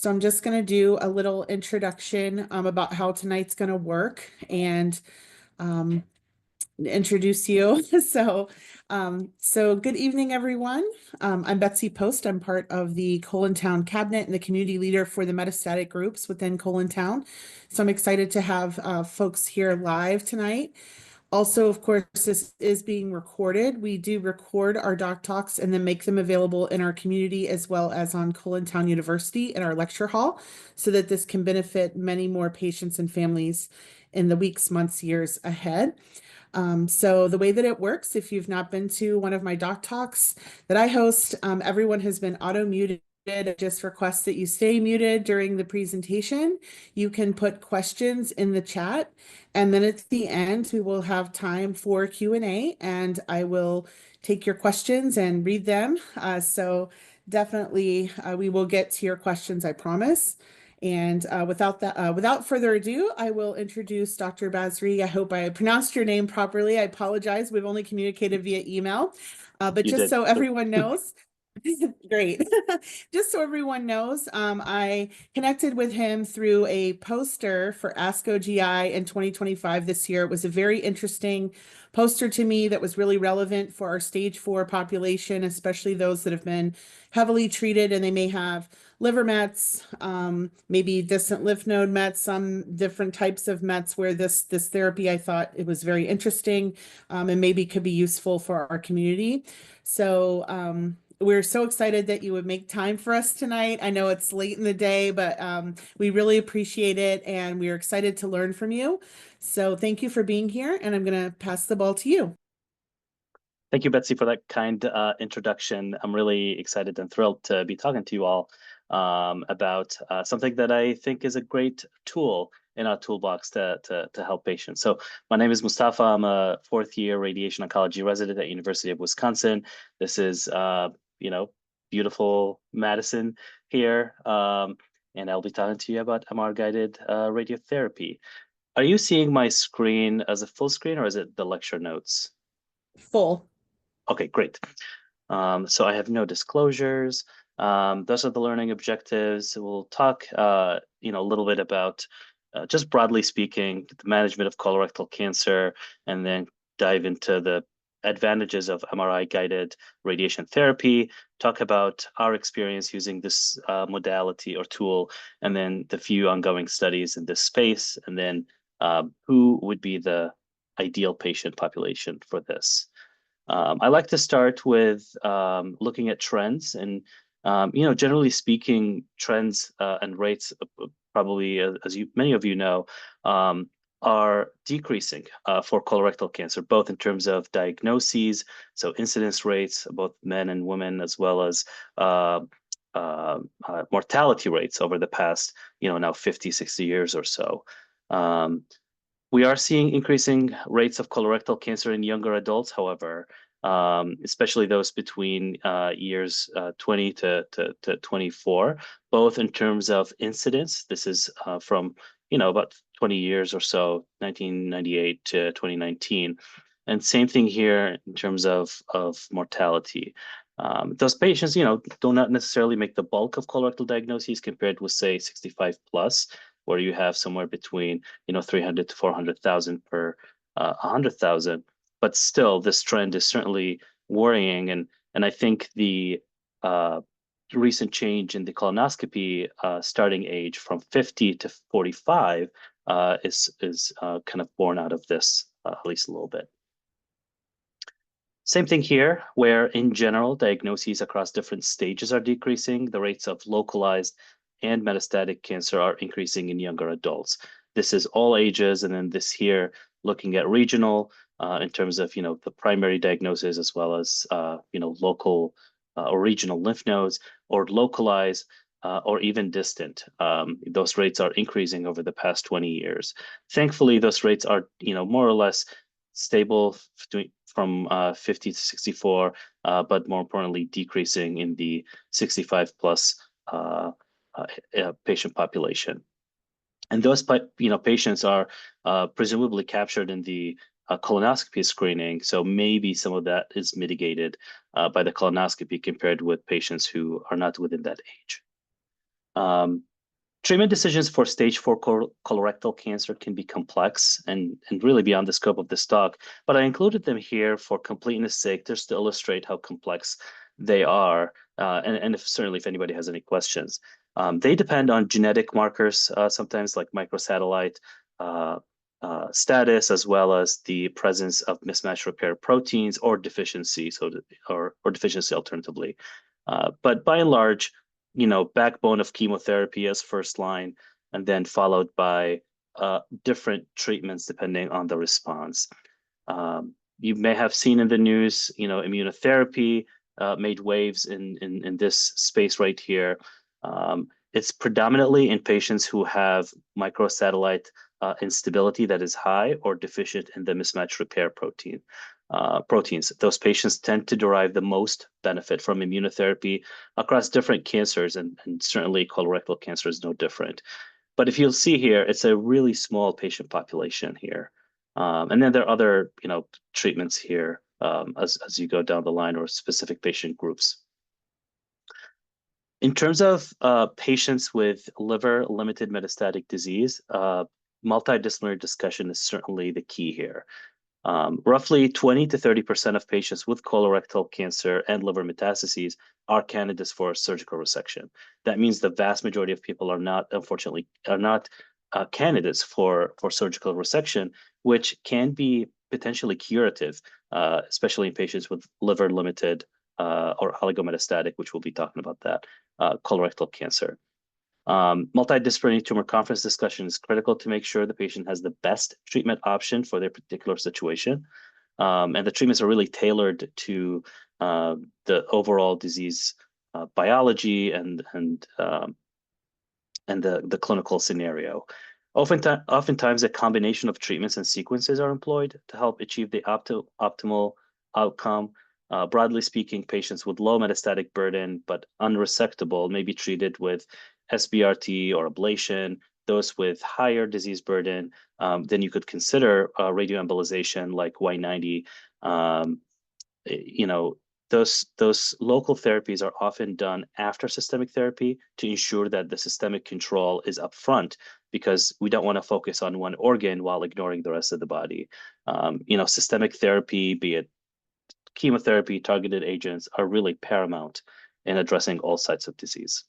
So I'm just going to do a little introduction about how tonight's going to work and um, introduce you. So good evening, everyone. I'm Betsy Post. I'm part of the Colontown cabinet and the community leader for the metastatic groups within Colontown. So I'm excited to have folks here live tonight. Also, of course, this is being recorded. We do record our doc talks and then make them available in our community as well as on Colontown University in our lecture hall so that this can benefit many more patients and families in the weeks, months, years ahead. So the way that it works, if you've not been to one of my doc talks that I host, everyone has been auto muted. I just request that you stay muted during the presentation. You can put questions in the chat, and then at the end, we will have time for Q&A, and I will take your questions and read them. So definitely, we will get to your questions, I promise. And without further ado, I will introduce Dr. Basree. I hope I pronounced your name properly. I apologize. We've only communicated via email, but You just did. so everyone knows, great. Just so everyone knows, I connected with him through a poster for ASCO GI in 2025 this year. It was a very interesting poster to me that was really relevant for our stage 4 population, especially those that have been heavily treated and they may have liver mets, maybe distant lymph node mets, some different types of mets where this therapy, I thought it was very interesting and maybe could be useful for our community. So we're so excited that you would make time for us tonight. I know it's late in the day, but we really appreciate it and we are excited to learn from you. So thank you for being here, and I'm going to pass the ball to you. Thank you, Betsy, for that kind introduction. I'm really excited and thrilled to be talking to you all about something that I think is a great tool in our toolbox to help patients. So my name is Mustafa. I'm a fourth-year radiation oncology resident at University of Wisconsin. This is, beautiful Madison here, and I'll be talking to you about MR-guided radiotherapy. Are you seeing my screen as a full screen, or is it the lecture notes? Full. Okay, great. So I have no disclosures. Those are the learning objectives. We'll talk, a little bit about, just broadly speaking, the management of colorectal cancer, and then dive into the advantages of MRI-guided radiation therapy, talk about our experience using this modality or tool, and then the few ongoing studies in this space, and then who would be the ideal patient population for this. I like to start with looking at trends, and generally speaking, trends and rates, probably as many of you know, are decreasing for colorectal cancer, both in terms of diagnoses, so incidence rates, both men and women, as well as mortality rates over the past, now 50, 60 years or so. We are seeing increasing rates of colorectal cancer in younger adults, however, especially those between years 20 to 24, both in terms of incidence. This is from, about 20 years or so, 1998 to 2019. And same thing here in terms of mortality. Those patients, do not necessarily make the bulk of colorectal diagnoses compared with, say, 65 plus, where you have somewhere between 300 to 400,000 per 100,000. But still, this trend is certainly worrying, and I think the recent change in the colonoscopy starting age from 50 to 45 is kind of born out of this, at least a little bit. Same thing here, where in general, diagnoses across different stages are decreasing. The rates of localized and metastatic cancer are increasing in younger adults. This is all ages, and then this here, looking at regional in terms of, the primary diagnosis, as well as, local or regional lymph nodes, or localized or even distant. Those rates are increasing over the past 20 years. Thankfully, those rates are, more or less stable from 50 to 64, but more importantly, decreasing in the 65 plus patient population. And those patients are presumably captured in the colonoscopy screening, so maybe some of that is mitigated by the colonoscopy compared with patients who are not within that age. Treatment decisions for stage 4 colorectal cancer can be complex and really beyond the scope of this talk, but I included them here for completeness sake just to illustrate how complex they are, and certainly if anybody has any questions. They depend on genetic markers, sometimes like microsatellite status, as well as the presence of mismatch repair proteins or deficiency, or deficiency alternatively. But by and large, backbone of chemotherapy as first line, and then followed by different treatments depending on the response. You may have seen in the news, immunotherapy made waves in this space right here. It's predominantly in patients who have microsatellite instability that is high or deficient in the mismatch repair proteins. Those patients tend to derive the most benefit from immunotherapy across different cancers, and certainly colorectal cancer is no different. But if you'll see here, it's a really small patient population here. And then there are other, treatments here as you go down the line, or specific patient groups. In terms of patients with liver-limited metastatic disease, multidisciplinary discussion is certainly the key here. Roughly 20 to 30% of patients with colorectal cancer and liver metastases are candidates for surgical resection. That means the vast majority of people unfortunately, are not candidates for surgical resection, which can be potentially curative, especially in patients with liver-limited or oligometastatic, which we'll be talking about that, colorectal cancer. Multidisciplinary tumor conference discussion is critical to make sure the patient has the best treatment option for their particular situation. And the treatments are really tailored to the overall disease biology and the clinical scenario. Oftentimes, a combination of treatments and sequences are employed to help achieve the optimal outcome. Broadly speaking, patients with low metastatic burden but unresectable may be treated with SBRT or ablation. Those with higher disease burden, then you could consider radioembolization like Y90. Those local therapies are often done after systemic therapy to ensure that the systemic control is upfront, because we don't want to focus on one organ while ignoring the rest of the body. Systemic therapy, be it chemotherapy, targeted agents, are really paramount in addressing all sites of disease.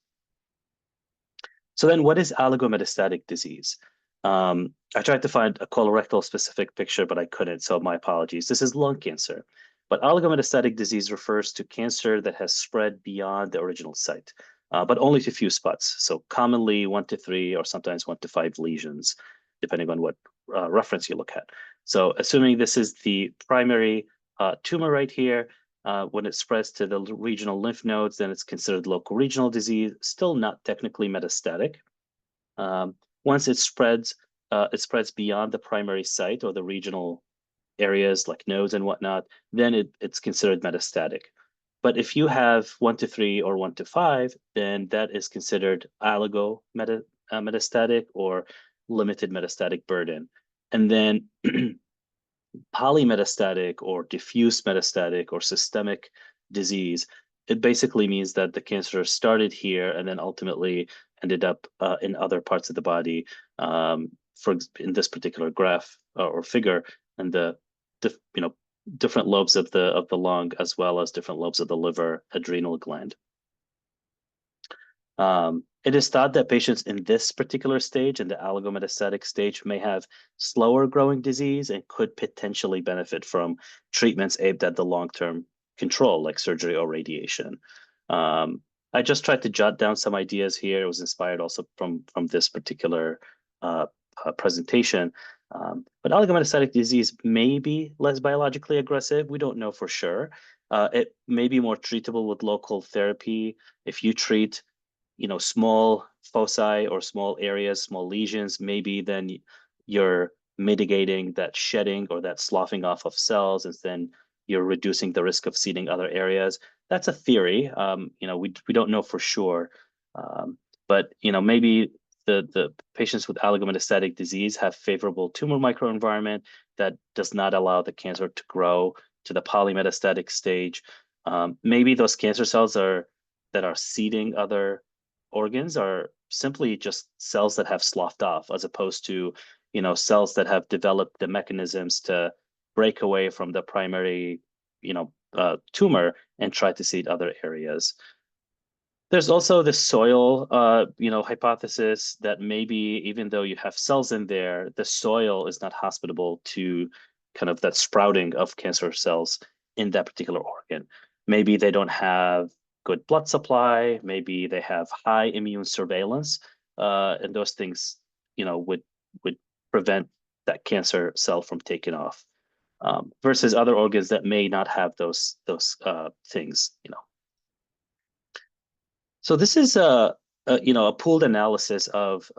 So then what is oligometastatic disease? I tried to find a colorectal specific picture, but I couldn't, so my apologies. This is lung cancer. But oligometastatic disease refers to cancer that has spread beyond the original site, but only to a few spots. So commonly 1 to 3 or sometimes 1 to 5 lesions, depending on what reference you look at. So assuming this is the primary tumor right here, when it spreads to the regional lymph nodes, then it's considered local regional disease, still not technically metastatic. Once it spreads beyond the primary site or the regional areas like nodes and whatnot, then it's considered metastatic. But if you have 1 to 3 or 1 to 5, then that is considered oligometastatic or limited metastatic burden. And then polymetastatic or diffuse metastatic or systemic disease, it basically means that the cancer started here and then ultimately ended up in other parts of the body. In this particular graph or figure, and the different lobes of the lung, as well as different lobes of the liver, adrenal gland. It is thought that patients in this particular stage, in the oligometastatic stage, may have slower growing disease and could potentially benefit from treatments aimed at the long-term control, like surgery or radiation. I just tried to jot down some ideas here. It was inspired also from this particular presentation. But oligometastatic disease may be less biologically aggressive. We don't know for sure. It may be more treatable with local therapy. If you treat small foci or small areas, small lesions, maybe then you're mitigating that shedding or that sloughing off of cells, and then you're reducing the risk of seeding other areas. That's a theory. We don't know for sure. But maybe the patients with oligometastatic disease have favorable tumor microenvironment that does not allow the cancer to grow to the polymetastatic stage. Maybe those cancer cells that are seeding other organs are simply just cells that have sloughed off, as opposed to, cells that have developed the mechanisms to break away from the primary, tumor and try to seed other areas. There's also the soil, hypothesis that maybe even though you have cells in there, the soil is not hospitable to kind of that sprouting of cancer cells in that particular organ. Maybe they don't have good blood supply. Maybe they have high immune surveillance, and those things, would prevent that cancer cell from taking off. Versus other organs that may not have those things. So this is a pooled analysis of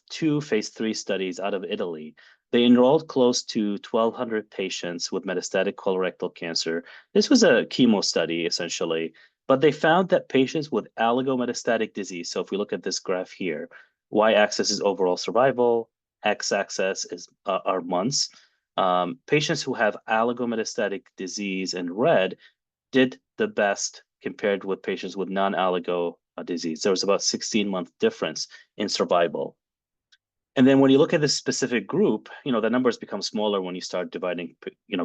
two phase 3 studies out of Italy. They enrolled close to 1,200 patients with metastatic colorectal cancer. This was a chemo study, essentially, but they found that patients with oligometastatic disease, so if we look at this graph here, y-axis is overall survival, x-axis is are months. Patients who have oligometastatic disease in red did the best compared with patients with non-oligo disease. There was about 16-month difference in survival. And then when you look at this specific group, the numbers become smaller when you start dividing,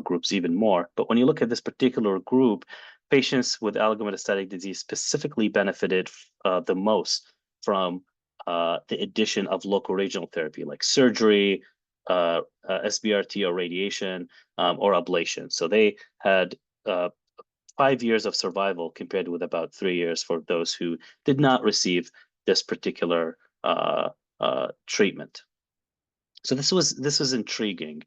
groups even more. But when you look at this particular group, patients with oligometastatic disease specifically benefited the most from the addition of local regional therapy, like surgery, SBRT or radiation, or ablation. So they had 5 years of survival compared with about 3 years for those who did not receive this particular treatment. So this was intriguing.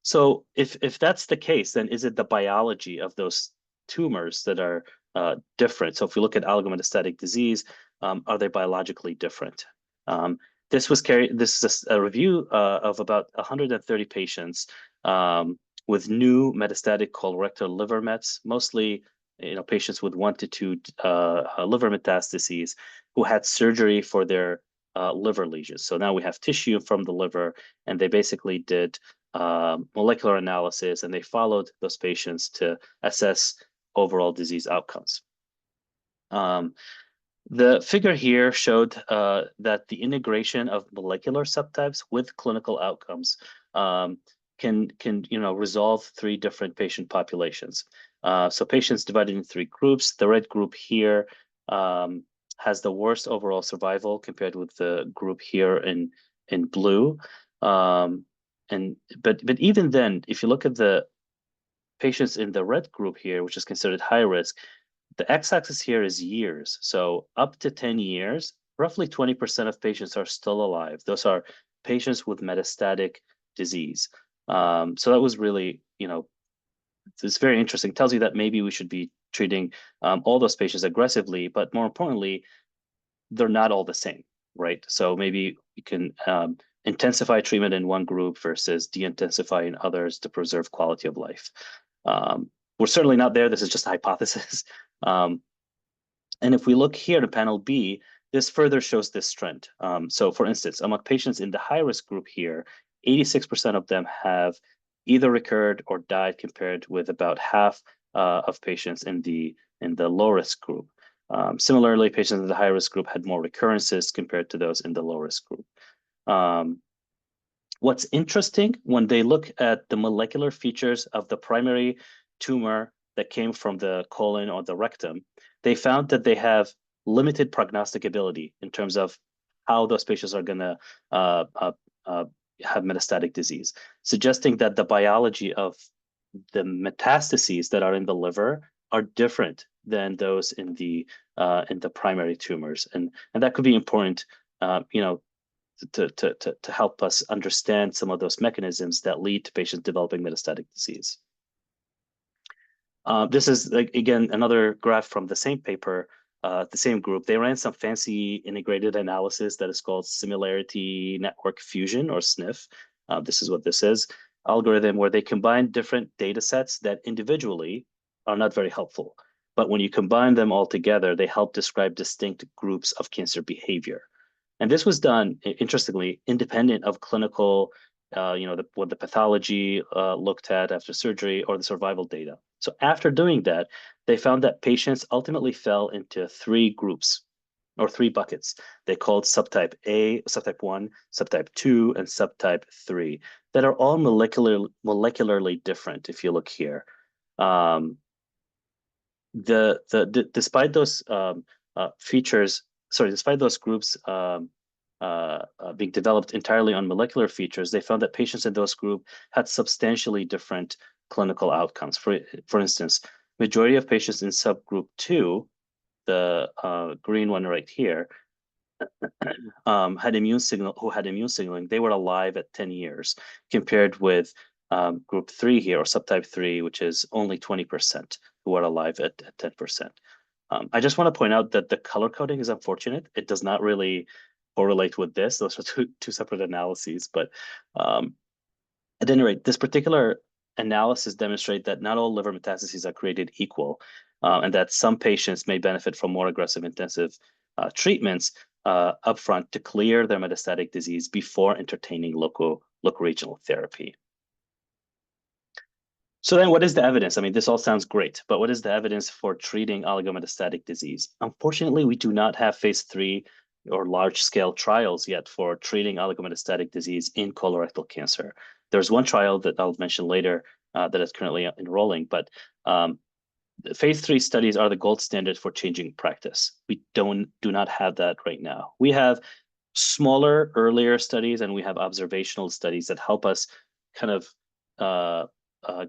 So if that's the case, then is it the biology of those tumors that are different? So if we look at oligometastatic disease, are they biologically different? This is a review of about 130 patients with new metastatic colorectal liver mets, mostly patients with 1 to 2 liver metastases who had surgery for their liver lesions. So now we have tissue from the liver, and they basically did molecular analysis, and they followed those patients to assess overall disease outcomes. The figure here showed that the integration of molecular subtypes with clinical outcomes can resolve 3 different patient populations. So patients divided in 3 groups. The red group here has the worst overall survival compared with the group here in blue. But even then, if you look at the patients in the red group here, which is considered high risk, the x-axis here is years. So up to 10 years, roughly 20% of patients are still alive. Those are patients with metastatic disease. So that was really, it's very interesting. It tells you that maybe we should be treating all those patients aggressively, but more importantly, they're not all the same, right? So maybe you can intensify treatment in one group versus de-intensify in others to preserve quality of life. We're certainly not there. This is just a hypothesis. And if we look here to panel B, this further shows this trend. So for instance, among patients in the high-risk group here, 86% of them have either recurred or died, compared with about half of patients in the low-risk group. Similarly, patients in the high-risk group had more recurrences compared to those in the low-risk group. What's interesting, when they look at the molecular features of the primary tumor that came from the colon or the rectum, they found that they have limited prognostic ability in terms of how those patients are going to have metastatic disease, suggesting that the biology of the metastases that are in the liver are different than those in the primary tumors, and that could be important, to help us understand some of those mechanisms that lead to patients developing metastatic disease. This is, again, another graph from the same paper, the same group. They ran some fancy integrated analysis that is called similarity network fusion, or SNF. This is what this is, algorithm where they combine different data sets that individually are not very helpful. But when you combine them all together, they help describe distinct groups of cancer behavior. And this was done, interestingly, independent of clinical, what the pathology looked at after surgery or the survival data. So after doing that, they found that patients ultimately fell into 3 groups. or three buckets. They called subtype A, subtype 1, subtype 2, and subtype 3 that are all molecularly different if you look here. Um, despite those features, sorry, despite those groups being developed entirely on molecular features, they found that patients in those groups had substantially different clinical outcomes. For instance, majority of patients in subgroup 2, the green one right here, had immune signaling, they were alive at 10 years, compared with group 3 here, or subtype 3, which is only 20% who are alive at 10%. I just want to point out that the color coding is unfortunate. It does not really correlate with this. Those are two separate analyses. But at any rate, this particular analysis demonstrates that not all liver metastases are created equal, and that some patients may benefit from more aggressive intensive treatments upfront to clear their metastatic disease before entertaining local regional therapy. So then what is the evidence? I mean, this all sounds great, but what is the evidence for treating oligometastatic disease? Unfortunately, we do not have phase 3 or large-scale trials yet for treating oligometastatic disease in colorectal cancer. There's one trial that I'll mention later that is currently enrolling, but phase 3 studies are the gold standard for changing practice. We do not have that right now. We have smaller, earlier studies, and we have observational studies that help us kind of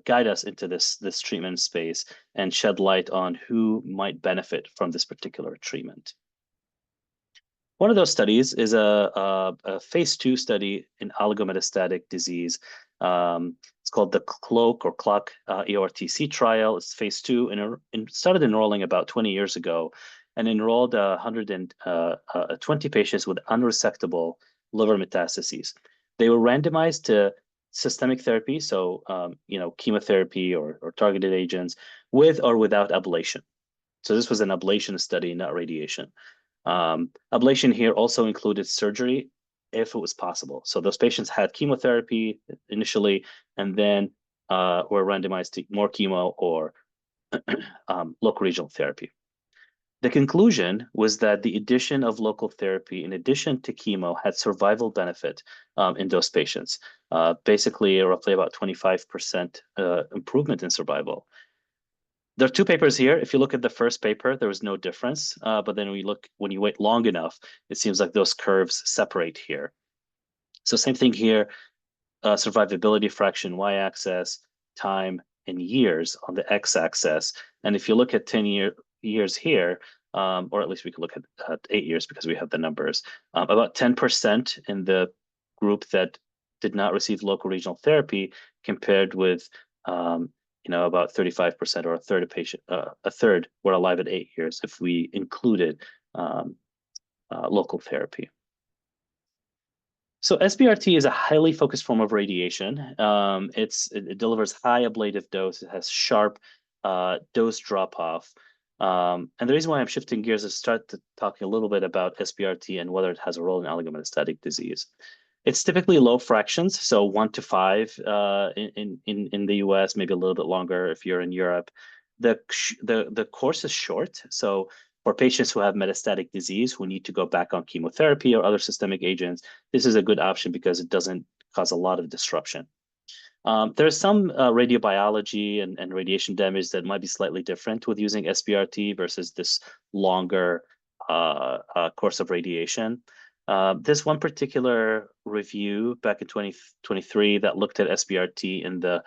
guide us into this treatment space and shed light on who might benefit from this particular treatment. One of those studies is a phase 2 study in oligometastatic disease. It's called the CLOAK EORTC trial. It's phase 2 and started enrolling about 20 years ago, and enrolled 120 patients with unresectable liver metastases. They were randomized to systemic therapy, so chemotherapy or targeted agents, with or without ablation. So this was an ablation study, not radiation. Ablation here also included surgery if it was possible. So those patients had chemotherapy initially, and then were randomized to more chemo or local regional therapy. The conclusion was that the addition of local therapy in addition to chemo had survival benefit in those patients, basically roughly about 25% improvement in survival. There are two papers here. If you look at the first paper, there was no difference, but then when you wait long enough, it seems like those curves separate here. So same thing here, survivability fraction y-axis, time in years on the x-axis. And if you look at 10 years here, or at least we could look at 8 years because we have the numbers, about 10% in the group that did not receive local regional therapy, compared with about 35% or a third were alive at 8 years if we included local therapy. So SBRT is a highly focused form of radiation. It delivers high ablative dose. It has sharp dose drop-off. And the reason why I'm shifting gears is to start to talk a little bit about SBRT and whether it has a role in oligometastatic disease. It's typically low fractions, so 1 to 5 in the US, maybe a little bit longer if you're in Europe. The course is short, so for patients who have metastatic disease who need to go back on chemotherapy or other systemic agents, this is a good option because it doesn't cause a lot of disruption. There's some radiobiology and radiation damage that might be slightly different with using SBRT versus this longer course of radiation. There's one particular review back in 2023 that looked at SBRT in the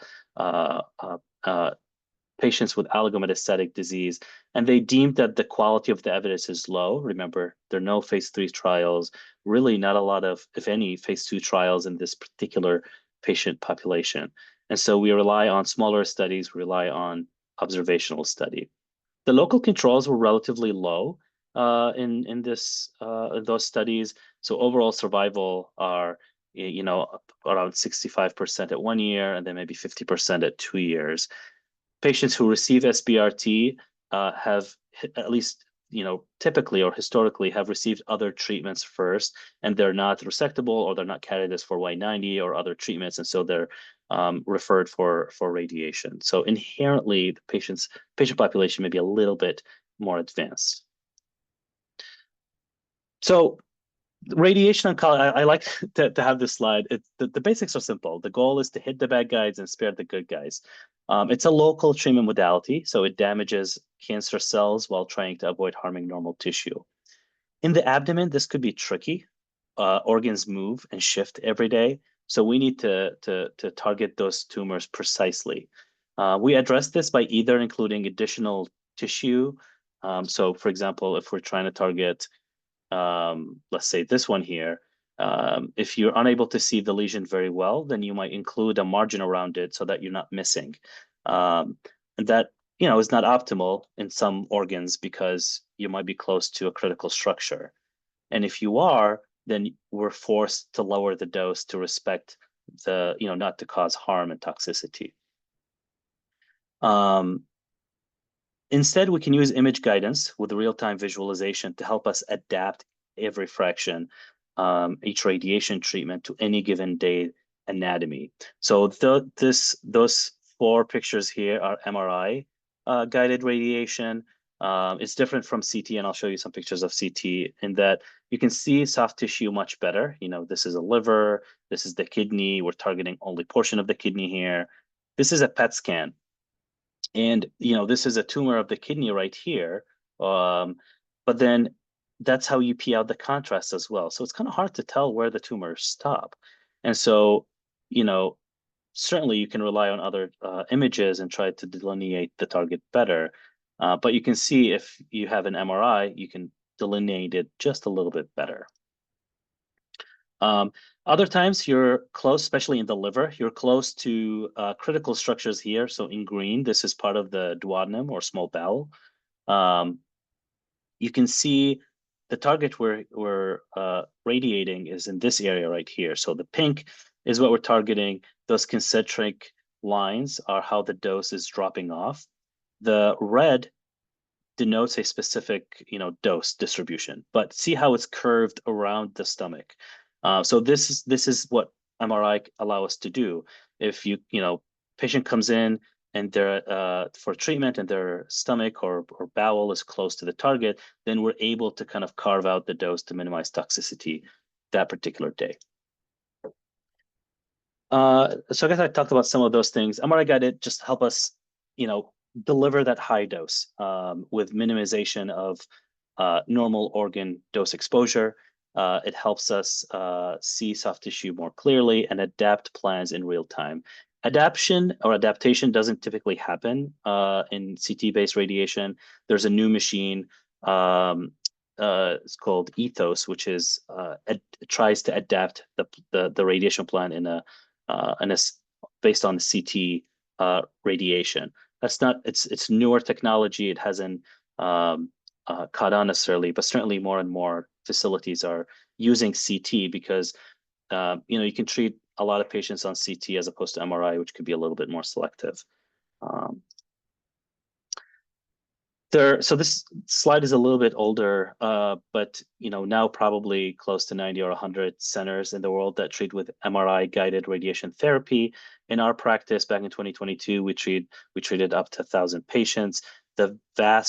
patients with oligometastatic disease, and they deemed that the quality of the evidence is low. Remember, there are no phase 3 trials, really not a lot of, if any, phase 2 trials in this particular patient population. And so we rely on smaller studies, we rely on observational study. The local controls were relatively low in those studies. So overall survival are around 65% at 1 year, and then maybe 50% at 2 years. Patients who receive SBRT have at least typically or historically have received other treatments first, and they're not resectable or they're not candidates for Y90 or other treatments, and so they're referred for radiation. So inherently, the patient population may be a little bit more advanced. So radiation oncology, I like to have this slide. The basics are simple. The goal is to hit the bad guys and spare the good guys. It's a local treatment modality, so it damages cancer cells while trying to avoid harming normal tissue. In the abdomen, this could be tricky. Organs move and shift every day, so we need to target those tumors precisely. We address this by either including additional tissue. So, for example, if we're trying to target, let's say this one here, if you're unable to see the lesion very well, then you might include a margin around it so that you're not missing. And that, is not optimal in some organs because you might be close to a critical structure. And if you are, then we're forced to lower the dose to respect not to cause harm and toxicity. Instead, we can use image guidance with real-time visualization to help us adapt every fraction, each radiation treatment to any given day anatomy. So those 4 pictures here are MRI guided radiation. It's different from CT, and I'll show you some pictures of CT in that you can see soft tissue much better. This is a liver, this is the kidney. We're targeting only portion of the kidney here. This is a PET scan. And, this is a tumor of the kidney right here. But then that's how you pee out the contrast as well. So it's kind of hard to tell where the tumors stop. And so, certainly you can rely on other images and try to delineate the target better. But you can see if you have an MRI, you can delineate it just a little bit better. Other times you're close, especially in the liver, you're close to critical structures here. So in green, this is part of the duodenum or small bowel. You can see the target we're radiating is in this area right here. So the pink is what we're targeting. Those concentric lines are how the dose is dropping off. The red denotes a specific, dose distribution, but see how it's curved around the stomach. So this is what MRI allow us to do. If patient comes in and they're for treatment and their stomach or bowel is close to the target, then we're able to kind of carve out the dose to minimize toxicity that particular day. So I guess I talked about some of those things. MRI-Guided just help us, deliver that high dose with minimization of normal organ dose exposure. It helps us see soft tissue more clearly and adapt plans in real time. Adaptation doesn't typically happen in CT-based radiation. There's a new machine. It's called Ethos, which is tries to adapt the radiation plan in a based on the CT radiation. It's newer technology. It hasn't caught on necessarily, but certainly more and more facilities are using CT because you can treat a lot of patients on CT as opposed to MRI, which could be a little bit more selective. So this slide is a little bit older, but now probably close to 90 or 100 centers in the world that treat with MRI-guided radiation therapy. In our practice back in 2022, we treated up to 1,000 patients.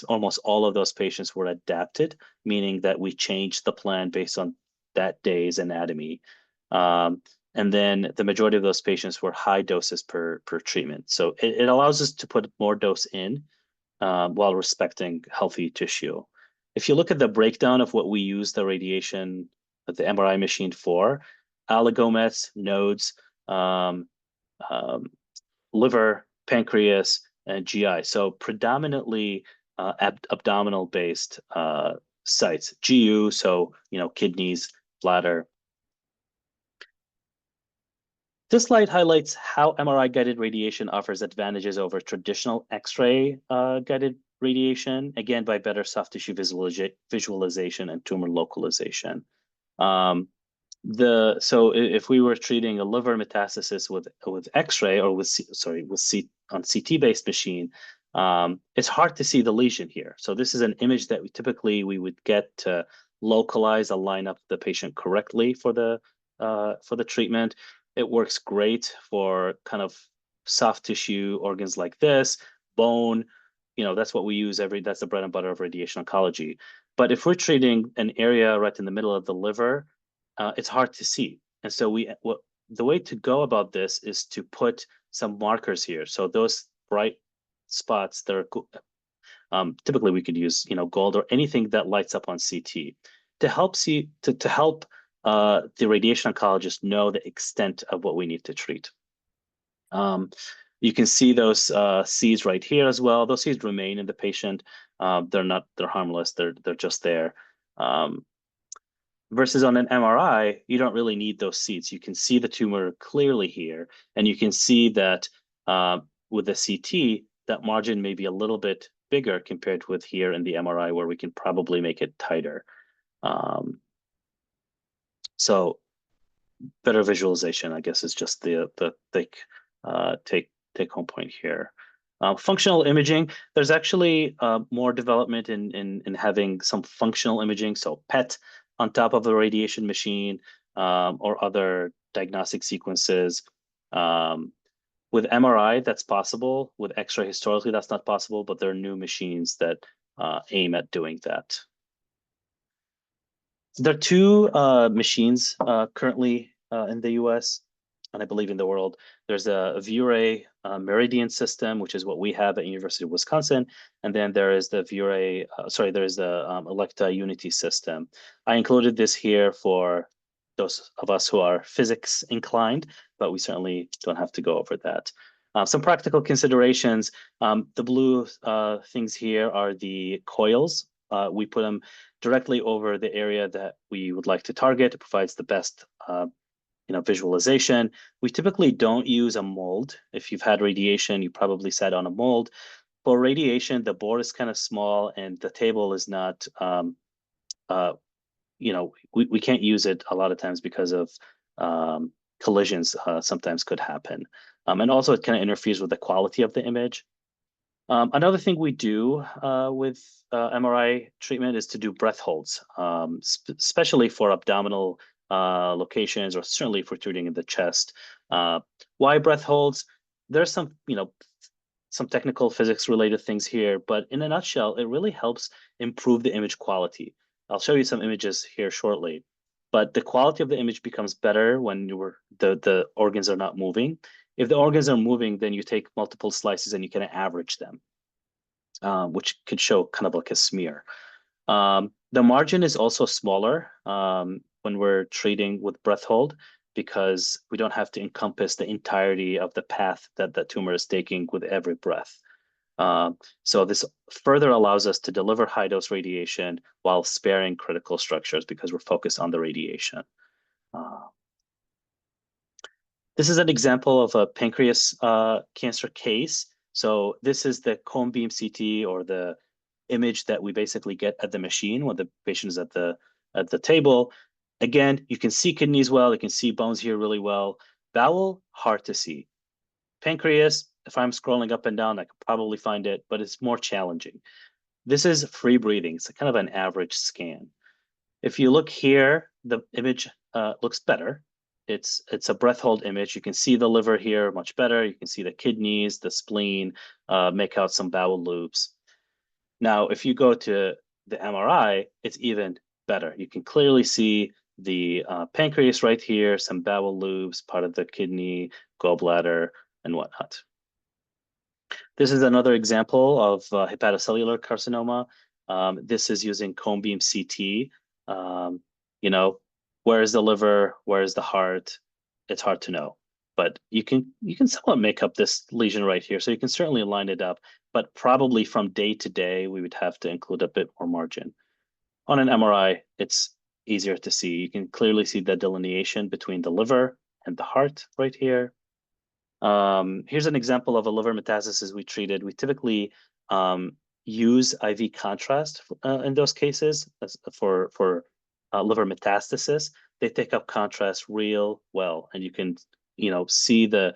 Almost all of those patients were adapted, meaning that we changed the plan based on that day's anatomy. And then the majority of those patients were high doses per treatment. So it allows us to put more dose in while respecting healthy tissue. If you look at the breakdown of what we use the radiation, the MRI machine for, oligomets, nodes, liver, pancreas, and GI. So predominantly abdominal-based sites. GU, so kidneys, bladder. This slide highlights how MRI-guided radiation offers advantages over traditional X-ray guided radiation, again, by better soft tissue visualization and tumor localization. So if we were treating a liver metastasis with X-ray or on CT-based machine, it's hard to see the lesion here. So this is an image that we would get to localize, align up the patient correctly for the treatment. It works great for kind of soft tissue organs like this, bone. That's what we use that's the bread and butter of radiation oncology. But if we're treating an area right in the middle of the liver, it's hard to see. And so the way to go about this is to put some markers here. So those bright spots that are typically we could use, gold or anything that lights up on CT to help the radiation oncologist know the extent of what we need to treat. You can see those seeds right here as well. Those seeds remain in the patient. They're harmless. They're just there. Versus on an MRI, you don't really need those seeds. You can see the tumor clearly here, and you can see that with the CT, that margin may be a little bit bigger compared with here in the MRI, where we can probably make it tighter. So better visualization, I guess, is just the take home point here. Functional imaging, there's actually more development in having some functional imaging, so PET on top of the radiation machine or other diagnostic sequences. With MRI, that's possible. With X-ray, historically, that's not possible, but there are new machines that aim at doing that. There are two machines currently in the US, and I believe in the world. There's a ViewRay Meridian system, which is what we have at University of Wisconsin, and then there is the there's the Elekta Unity system. I included this here for those of us who are physics inclined, but we certainly don't have to go over that. Some practical considerations. The blue things here are the coils. We put them directly over the area that we would like to target. It provides the best visualization. We typically don't use a mold. If you've had radiation, you probably sat on a mold. For radiation, the board is kind of small and the table is not, we can't use it a lot of times because of collisions sometimes could happen. And also it kind of interferes with the quality of the image. Another thing we do with MRI treatment is to do breath holds, especially for abdominal locations, or certainly if we're treating in the chest. Why breath holds? There's some technical physics related things here, but in a nutshell, it really helps improve the image quality. I'll show you some images here shortly, but the quality of the image becomes better when the organs are not moving. If the organs are moving, then you take multiple slices and you kind of average them, which could show kind of like a smear. The margin is also smaller when we're treating with breath hold, because we don't have to encompass the entirety of the path that the tumor is taking with every breath. So this further allows us to deliver high dose radiation while sparing critical structures because we're focused on the radiation. This is an example of a pancreas cancer case. So this is the cone beam CT, or the image that we basically get at the machine when the patient is at the table. Again, you can see kidneys well, you can see bones here really well. Bowel, hard to see. Pancreas, if I'm scrolling up and down, I could probably find it, but it's more challenging. This is free breathing. It's kind of an average scan. If you look here, the image looks better. It's a breath hold image. You can see the liver here much better. You can see the kidneys, the spleen, make out some bowel loops. Now, if you go to the MRI, it's even better. You can clearly see the pancreas right here, some bowel loops, part of the kidney, gallbladder, and whatnot. This is another example of hepatocellular carcinoma. This is using cone beam CT. Where is the liver? Where is the heart? It's hard to know, but you can somewhat make up this lesion right here. So you can certainly line it up, but probably from day to day, we would have to include a bit more margin. On an MRI, it's easier to see. You can clearly see the delineation between the liver and the heart right here. Here's an example of a liver metastasis we treated. We typically use IV contrast in those cases for liver metastasis. They take up contrast real well, and you can see the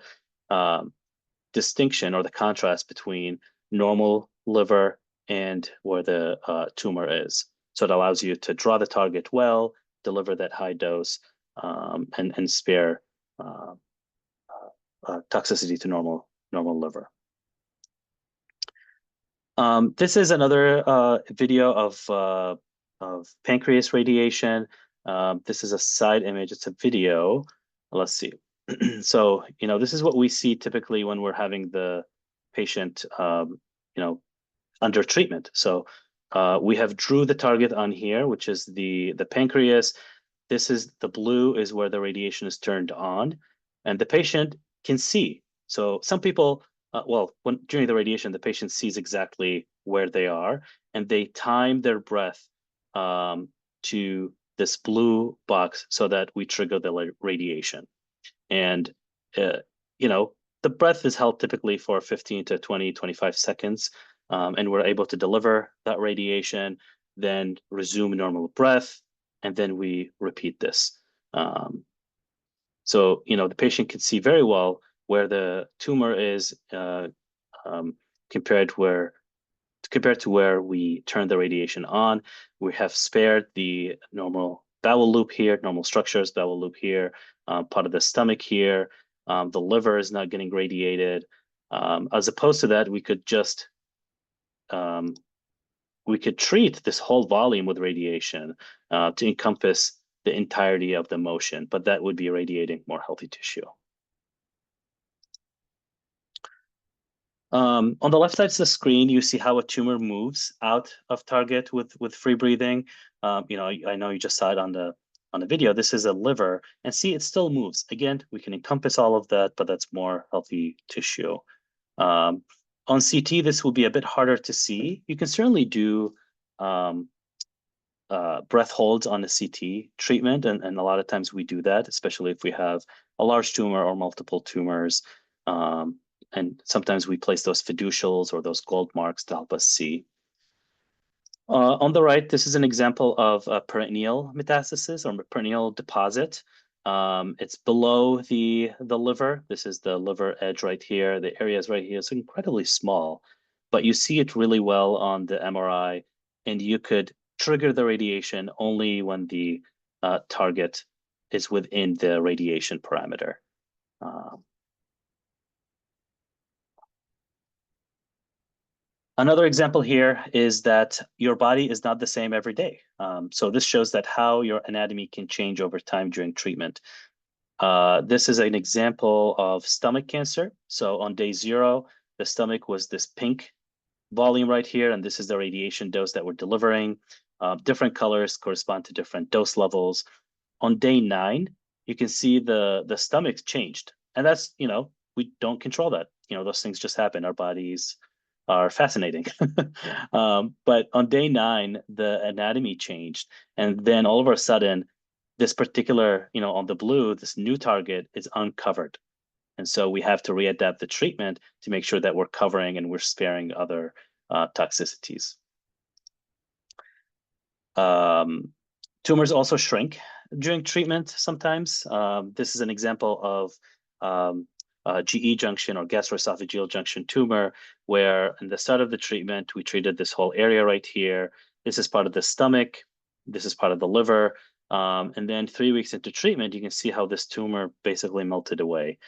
distinction or the contrast between normal liver and where the tumor is. So it allows you to draw the target well, deliver that high dose, and spare toxicity to normal liver. This is another video of pancreas radiation. This is a side image. It's a video. Let's see. So, this is what we see typically when we're having the patient, under treatment. So we have drew the target on here, which is the pancreas. This is the blue is where the radiation is turned on, and the patient can see. So some people, during the radiation, the patient sees exactly where they are, and they time their breath to this blue box so that we trigger the radiation. And the breath is held typically for 15 to 20, 25 seconds, and we're able to deliver that radiation, then resume normal breath, and then we repeat this. So, the patient can see very well where the tumor is compared to where we turn the radiation on. We have spared the normal bowel loop here, normal structures, bowel loop here, part of the stomach here. The liver is not getting radiated. As opposed to that, we could just treat this whole volume with radiation to encompass the entirety of the motion, but that would be irradiating more healthy tissue. On the left side of the screen, you see how a tumor moves out of target with free breathing. I know you just saw it on the video. This is a liver, and see, it still moves. Again, we can encompass all of that, but that's more healthy tissue. On CT, this will be a bit harder to see. You can certainly do breath holds on the CT treatment, and a lot of times we do that, especially if we have a large tumor or multiple tumors. And sometimes we place those fiducials or those gold marks to help us see. On the right, this is an example of a peritoneal metastasis or peritoneal deposit. It's below the liver. This is the liver edge right here. The area is right here. It's incredibly small, but you see it really well on the MRI, and you could trigger the radiation only when the target is within the radiation parameter. Another example here is that your body is not the same every day. So this shows that how your anatomy can change over time during treatment. This is an example of stomach cancer. So on day 0, the stomach was this pink volume right here, and this is the radiation dose that we're delivering. Different colors correspond to different dose levels. On day 9, you can see the stomach changed, and that's, we don't control that. Those things just happen. Our bodies are fascinating. But on day 9, the anatomy changed, and then all of a sudden, this particular, on the blue, this new target is uncovered. And so we have to readapt the treatment to make sure that we're covering and we're sparing other toxicities. Tumors also shrink during treatment sometimes. This is an example of GE junction or gastroesophageal junction tumor, where in the start of the treatment, we treated this whole area right here. This is part of the stomach. This is part of the liver. And then 3 weeks into treatment, you can see how this tumor basically melted away.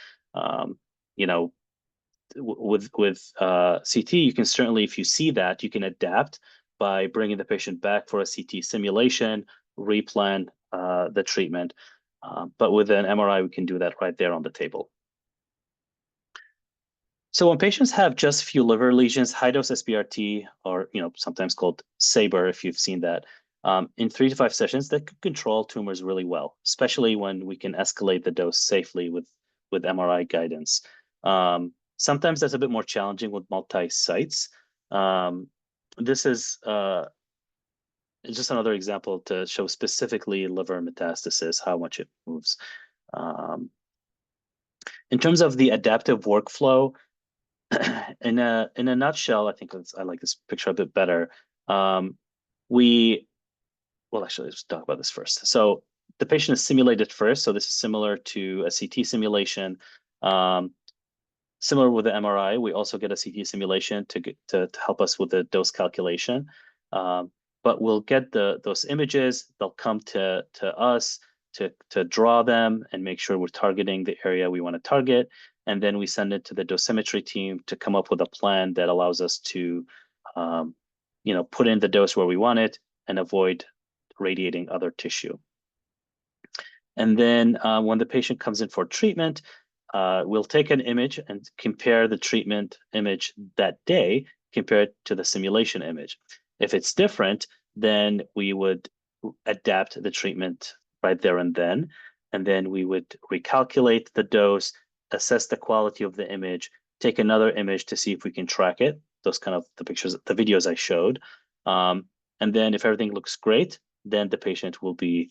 With CT, you can certainly, if you see that, you can adapt by bringing the patient back for a CT simulation, replan the treatment. But with an MRI, we can do that right there on the table. So when patients have just few liver lesions, high-dose SBRT, or sometimes called SABR, if you've seen that, in 3 to 5 sessions, that could control tumors really well, especially when we can escalate the dose safely with MRI guidance. Sometimes that's a bit more challenging with multi-sites. This is just another example to show specifically liver metastasis, how much it moves. In terms of the adaptive workflow, in a nutshell, I think I like this picture a bit better. Actually, let's talk about this first. So the patient is simulated first. So this is similar to a CT simulation. Similar with the MRI, we also get a CT simulation to help us with the dose calculation. But we'll get those images. They'll come to us to draw them and make sure we're targeting the area we want to target. And then we send it to the dosimetry team to come up with a plan that allows us to, put in the dose where we want it and avoid radiating other tissue. And then when the patient comes in for treatment, we'll take an image and compare the treatment image that day compared to the simulation image. If it's different, then we would adapt the treatment right there and then we would recalculate the dose, assess the quality of the image, take another image to see if we can track it. Those kind of the pictures, the videos I showed. And then if everything looks great, then the patient will be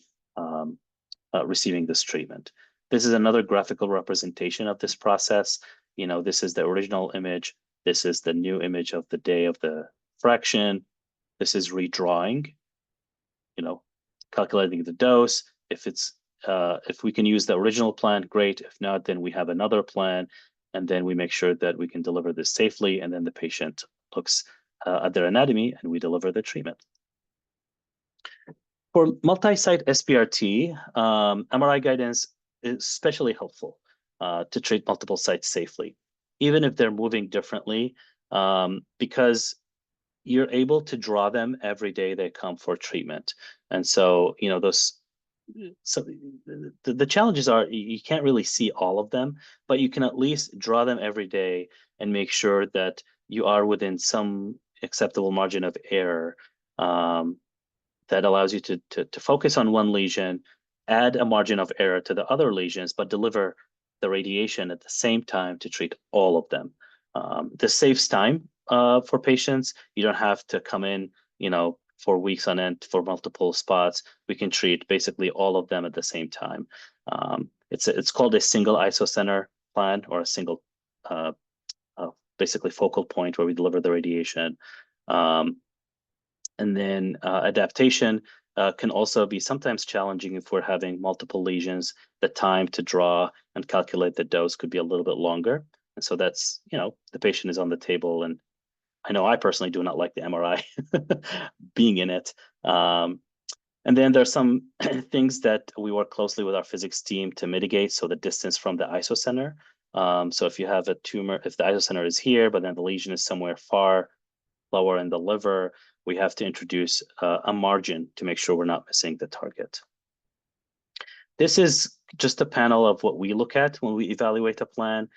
receiving this treatment. This is another graphical representation of this process. You know, this is the original image. This is the new image of the day of the fraction. This is redrawing, you know, calculating the dose. If we can use the original plan, great. If not, then we have another plan. And then we make sure that we can deliver this safely. And then the patient looks at their anatomy and we deliver the treatment. For multi-site SBRT, MRI guidance is especially helpful to treat multiple sites safely, even if they're moving differently, because you're able to draw them every day they come for treatment. And so, you know, the challenges are you can't really see all of them, but you can at least draw them every day and make sure that you are within some acceptable margin of error. That allows you to focus on one lesion, add a margin of error to the other lesions, but deliver the radiation at the same time to treat all of them. This saves time for patients. You don't have to come in, you know, for weeks on end for multiple spots. We can treat basically all of them at the same time. It's called a single isocenter plan, or a single basically focal point where we deliver the radiation. And then adaptation can also be sometimes challenging if we're having multiple lesions. The time to draw and calculate the dose could be a little bit longer. And so that's, you know, the patient is on the table. And I know I personally do not like the MRI being in it. And then there's some things that we work closely with our physics team to mitigate. So the distance from the isocenter. So if you have a tumor, if the isocenter is here, but then the lesion is somewhere far lower in the liver, we have to introduce a margin to make sure we're not missing the target. This is just a panel of what we look at when we evaluate a plan.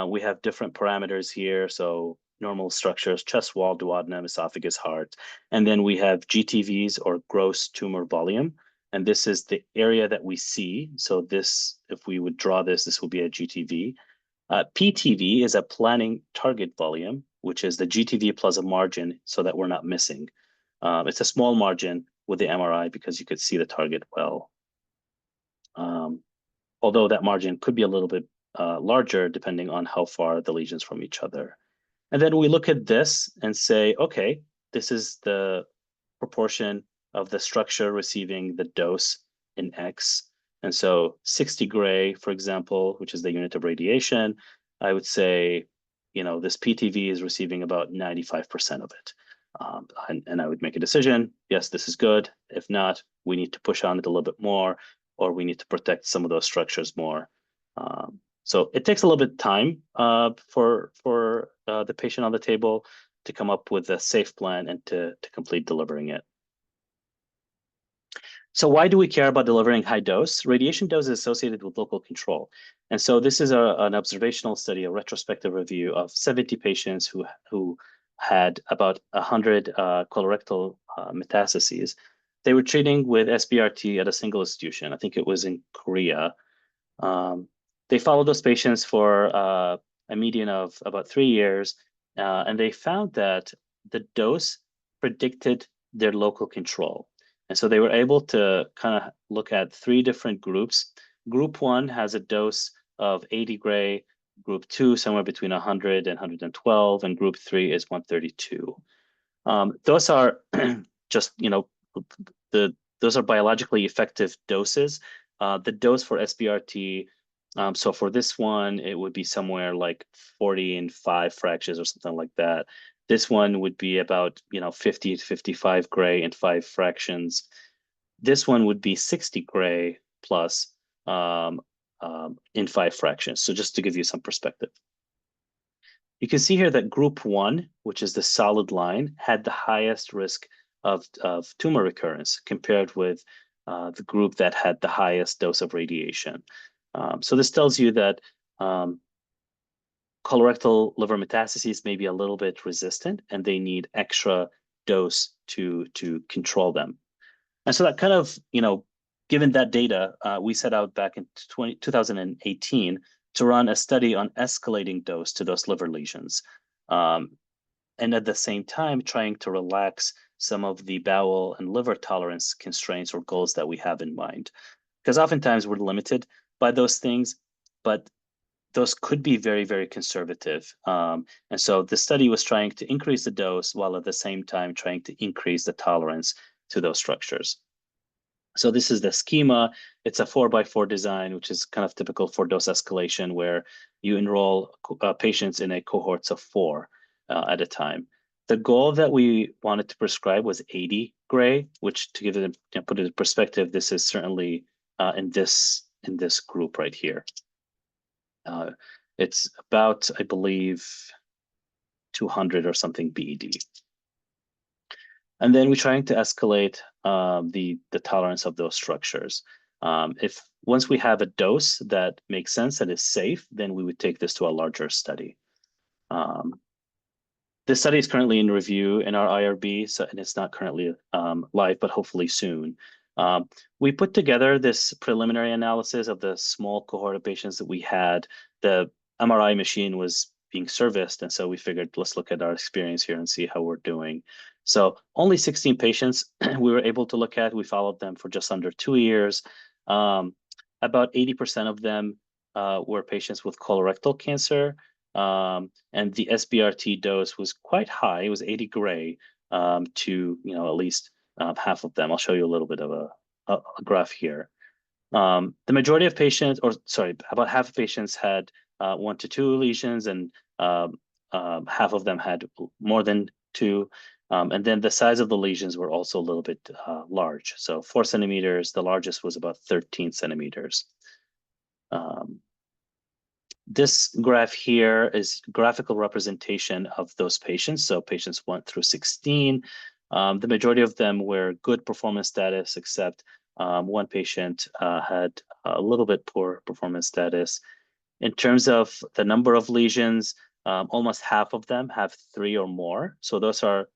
We have different parameters here. So normal structures, chest wall, duodenum, esophagus, heart. And then we have GTVs, or gross tumor volume. And this is the area that we see. So this, if we would draw this, this will be a GTV. PTV is a planning target volume, which is the GTV plus a margin so that we're not missing. It's a small margin with the MRI because you could see the target well. Although that margin could be a little bit larger depending on how far the lesions from each other. And then we look at this and say, okay, this is the proportion of the structure receiving the dose in X. And so 60 gray, for example, which is the unit of radiation, I would say, you know, this PTV is receiving about 95% of it. And I would make a decision, yes, this is good. If not, we need to push on it a little bit more, or we need to protect some of those structures more. So it takes a little bit of time for the patient on the table to come up with a safe plan and to complete delivering it. So why do we care about delivering high dose? Radiation dose is associated with local control. And so this is an observational study, a retrospective review of 70 patients who had about 100 colorectal metastases. They were treating with SBRT at a single institution. I think it was in Korea. They followed those patients for a median of about 3 years, and they found that the dose predicted their local control. And so they were able to kind of look at 3 different groups. Group 1 has a dose of 80 gray, group 2 somewhere between 100 and 112, and group 3 is 132. Those are just, you know, those are biologically effective doses. The dose for SBRT, so for this one, it would be somewhere like 40 and 5 fractions or something like that. This one would be about, you know, 50 to 55 gray and 5 fractions. This one would be 60 gray plus in 5 fractions. So just to give you some perspective. You can see here that group 1, which is the solid line, had the highest risk of tumor recurrence compared with the group that had the highest dose of radiation. So this tells you that colorectal liver metastases may be a little bit resistant, and they need extra dose to control them. And so that kind of, given that data, we set out back in 2018 to run a study on escalating dose to those liver lesions. And at the same time, trying to relax some of the bowel and liver tolerance constraints or goals that we have in mind. Because oftentimes we're limited by those things, but those could be very, very conservative. And so the study was trying to increase the dose while at the same time trying to increase the tolerance to those structures. So this is the schema. It's a 4x4 design, which is kind of typical for dose escalation, where you enroll patients in a cohorts of 4 at a time. The goal that we wanted to prescribe was 80 gray, which, to give it put it in perspective, this is certainly in this group right here. It's about, I believe, 200 or something BED. And then we're trying to escalate the tolerance of those structures. If once we have a dose that makes sense, that is safe, then we would take this to a larger study. This study is currently in review in our IRB, so, and it's not currently live, but hopefully soon. We put together this preliminary analysis of the small cohort of patients that we had. The MRI machine was being serviced, and so we figured, let's look at our experience here and see how we're doing. So only 16 patients we were able to look at. We followed them for just under 2 years. About 80% of them were patients with colorectal cancer. And the SBRT dose was quite high. It was 80 gray to at least half of them. I'll show you a little bit of a graph here. The majority of patients, or sorry, about half of patients had 1 to 2 lesions, and half of them had more than 2. And then the size of the lesions were also a little bit large. So 4 centimeters, the largest was about 13 centimeters. This graph here is graphical representation of those patients. So patients 1 through 16. The majority of them were good performance status, except one patient had a little bit poor performance status. In terms of the number of lesions, almost half of them have 3 or more. So those are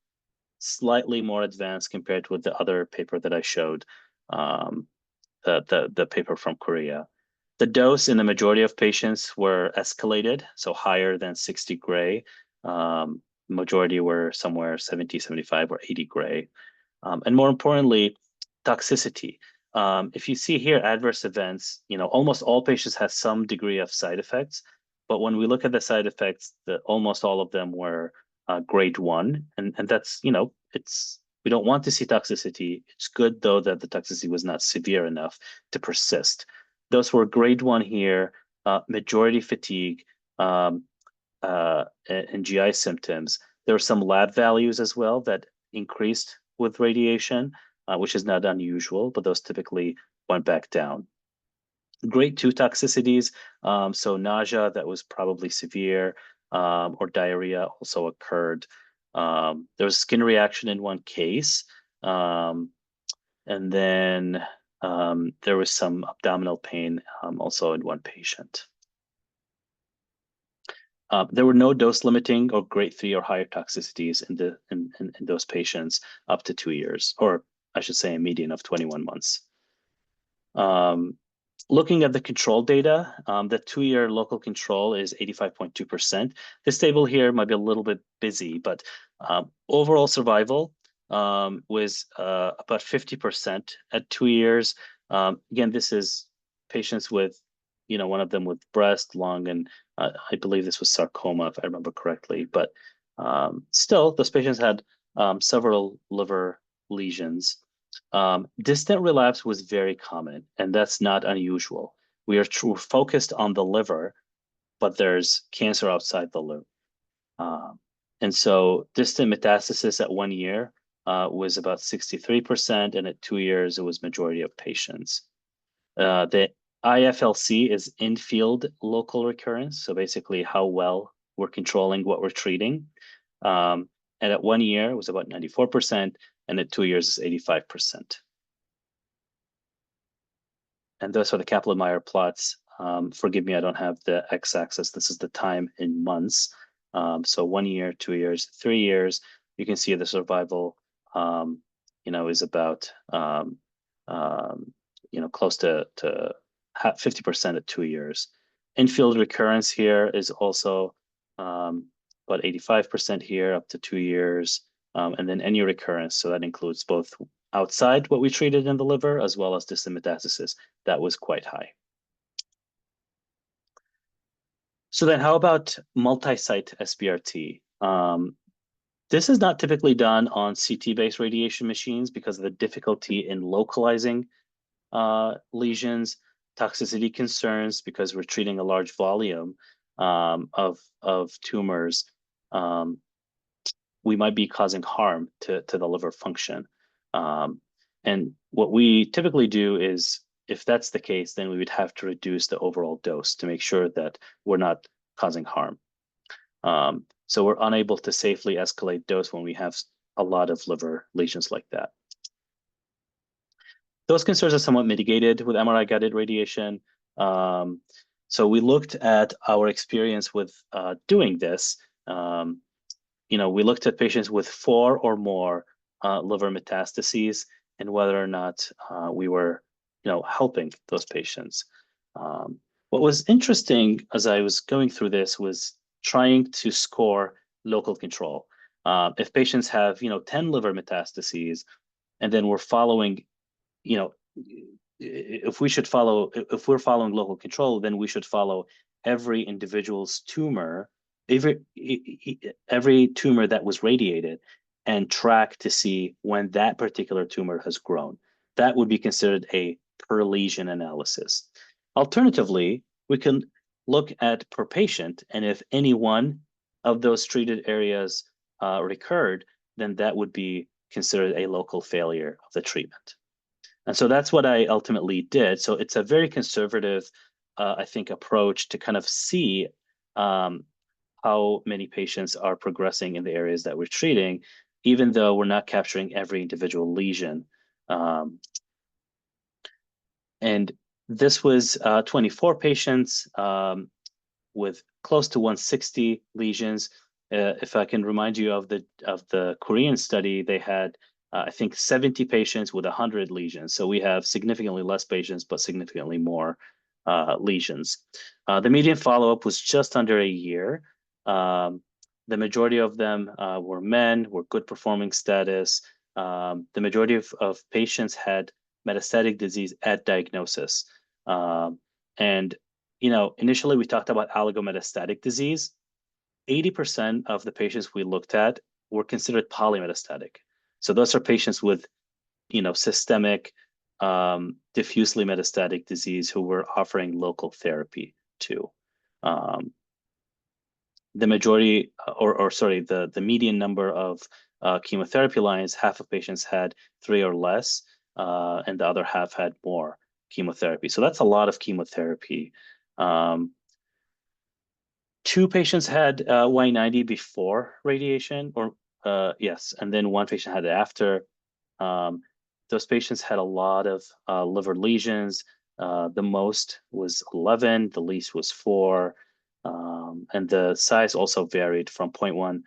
slightly more advanced compared with the other paper that I showed, the paper from Korea. The dose in the majority of patients were escalated, so higher than 60 gray. Majority were somewhere 70, 75, or 80 gray. And more importantly, toxicity. If you see here, adverse events, almost all patients had some degree of side effects. But when we look at the side effects, almost all of them were grade 1. And that's, we don't want to see toxicity. It's good, though, that the toxicity was not severe enough to persist. Those were grade 1 here, majority fatigue, and GI symptoms. There were some lab values as well that increased with radiation, which is not unusual, but those typically went back down. Grade 2 toxicities, so nausea that was probably severe, or diarrhea also occurred. There was skin reaction in one case, and then there was some abdominal pain also in one patient. There were no dose limiting or grade 3 or higher toxicities in those patients up to 2 years, or I should say a median of 21 months. Looking at the control data, the 2-year local control is 85.2%. This table here might be a little bit busy, but overall survival was about 50% at 2 years. Again, this is patients with, one of them with breast, lung, and I believe this was sarcoma, if I remember correctly. But still, those patients had several liver lesions. Distant relapse was very common, and that's not unusual. We are focused on the liver, but there's cancer outside the liver. And so distant metastasis at 1 year was about 63%, and at 2 years, it was majority of patients. The IFLC is in-field local recurrence, so basically how well we're controlling what we're treating. And at 1 year, it was about 94%. and at 2 years is 85%. And those are the Kaplan-Meier plots. Forgive me, I don't have the x-axis. This is the time in months. So 1 year, 2 years, 3 years. You can see the survival, is about, close to 50% at 2 years. Infield recurrence here is also about 85% here up to 2 years. And then any recurrence, so that includes both outside what we treated in the liver as well as distant metastasis, that was quite high. So then how about multi-site SBRT? This is not typically done on CT-based radiation machines because of the difficulty in localizing lesions, toxicity concerns, because we're treating a large volume of tumors. We might be causing harm to the liver function. And what we typically do is, if that's the case, then we would have to reduce the overall dose to make sure that we're not causing harm. So we're unable to safely escalate dose when we have a lot of liver lesions like that. Those concerns are somewhat mitigated with MRI-guided radiation. So we looked at our experience with doing this. We looked at patients with 4 or more liver metastases and whether or not we were, helping those patients. What was interesting as I was going through this was trying to score local control. If patients have, 10 liver metastases, and then we're following, if we're following local control, then we should follow every individual's tumor, every tumor that was radiated, and track to see when that particular tumor has grown. That would be considered a per lesion analysis. Alternatively, we can look at per patient, and if any one of those treated areas recurred, then that would be considered a local failure of the treatment. And so that's what I ultimately did. So it's a very conservative, I think, approach to kind of see how many patients are progressing in the areas that we're treating, even though we're not capturing every individual lesion. And this was 24 patients with close to 160 lesions. If I can remind you of the Korean study, they had I think 70 patients with 100 lesions. So we have significantly less patients, but significantly more lesions. The median follow-up was just under a year. The majority of them were men, were good performing status. The majority of patients had metastatic disease at diagnosis. And, initially we talked about oligometastatic disease. 80% of the patients we looked at were considered polymetastatic. So those are patients with, systemic, diffusely metastatic disease who we're offering local therapy to. The majority, the median number of chemotherapy lines, half of patients had 3 or less, and the other half had more chemotherapy. So that's a lot of chemotherapy. 2 patients had Y90 before radiation, yes, and then 1 patient had it after. Those patients had a lot of liver lesions. The most was 11, the least was 4, and the size also varied from 0.1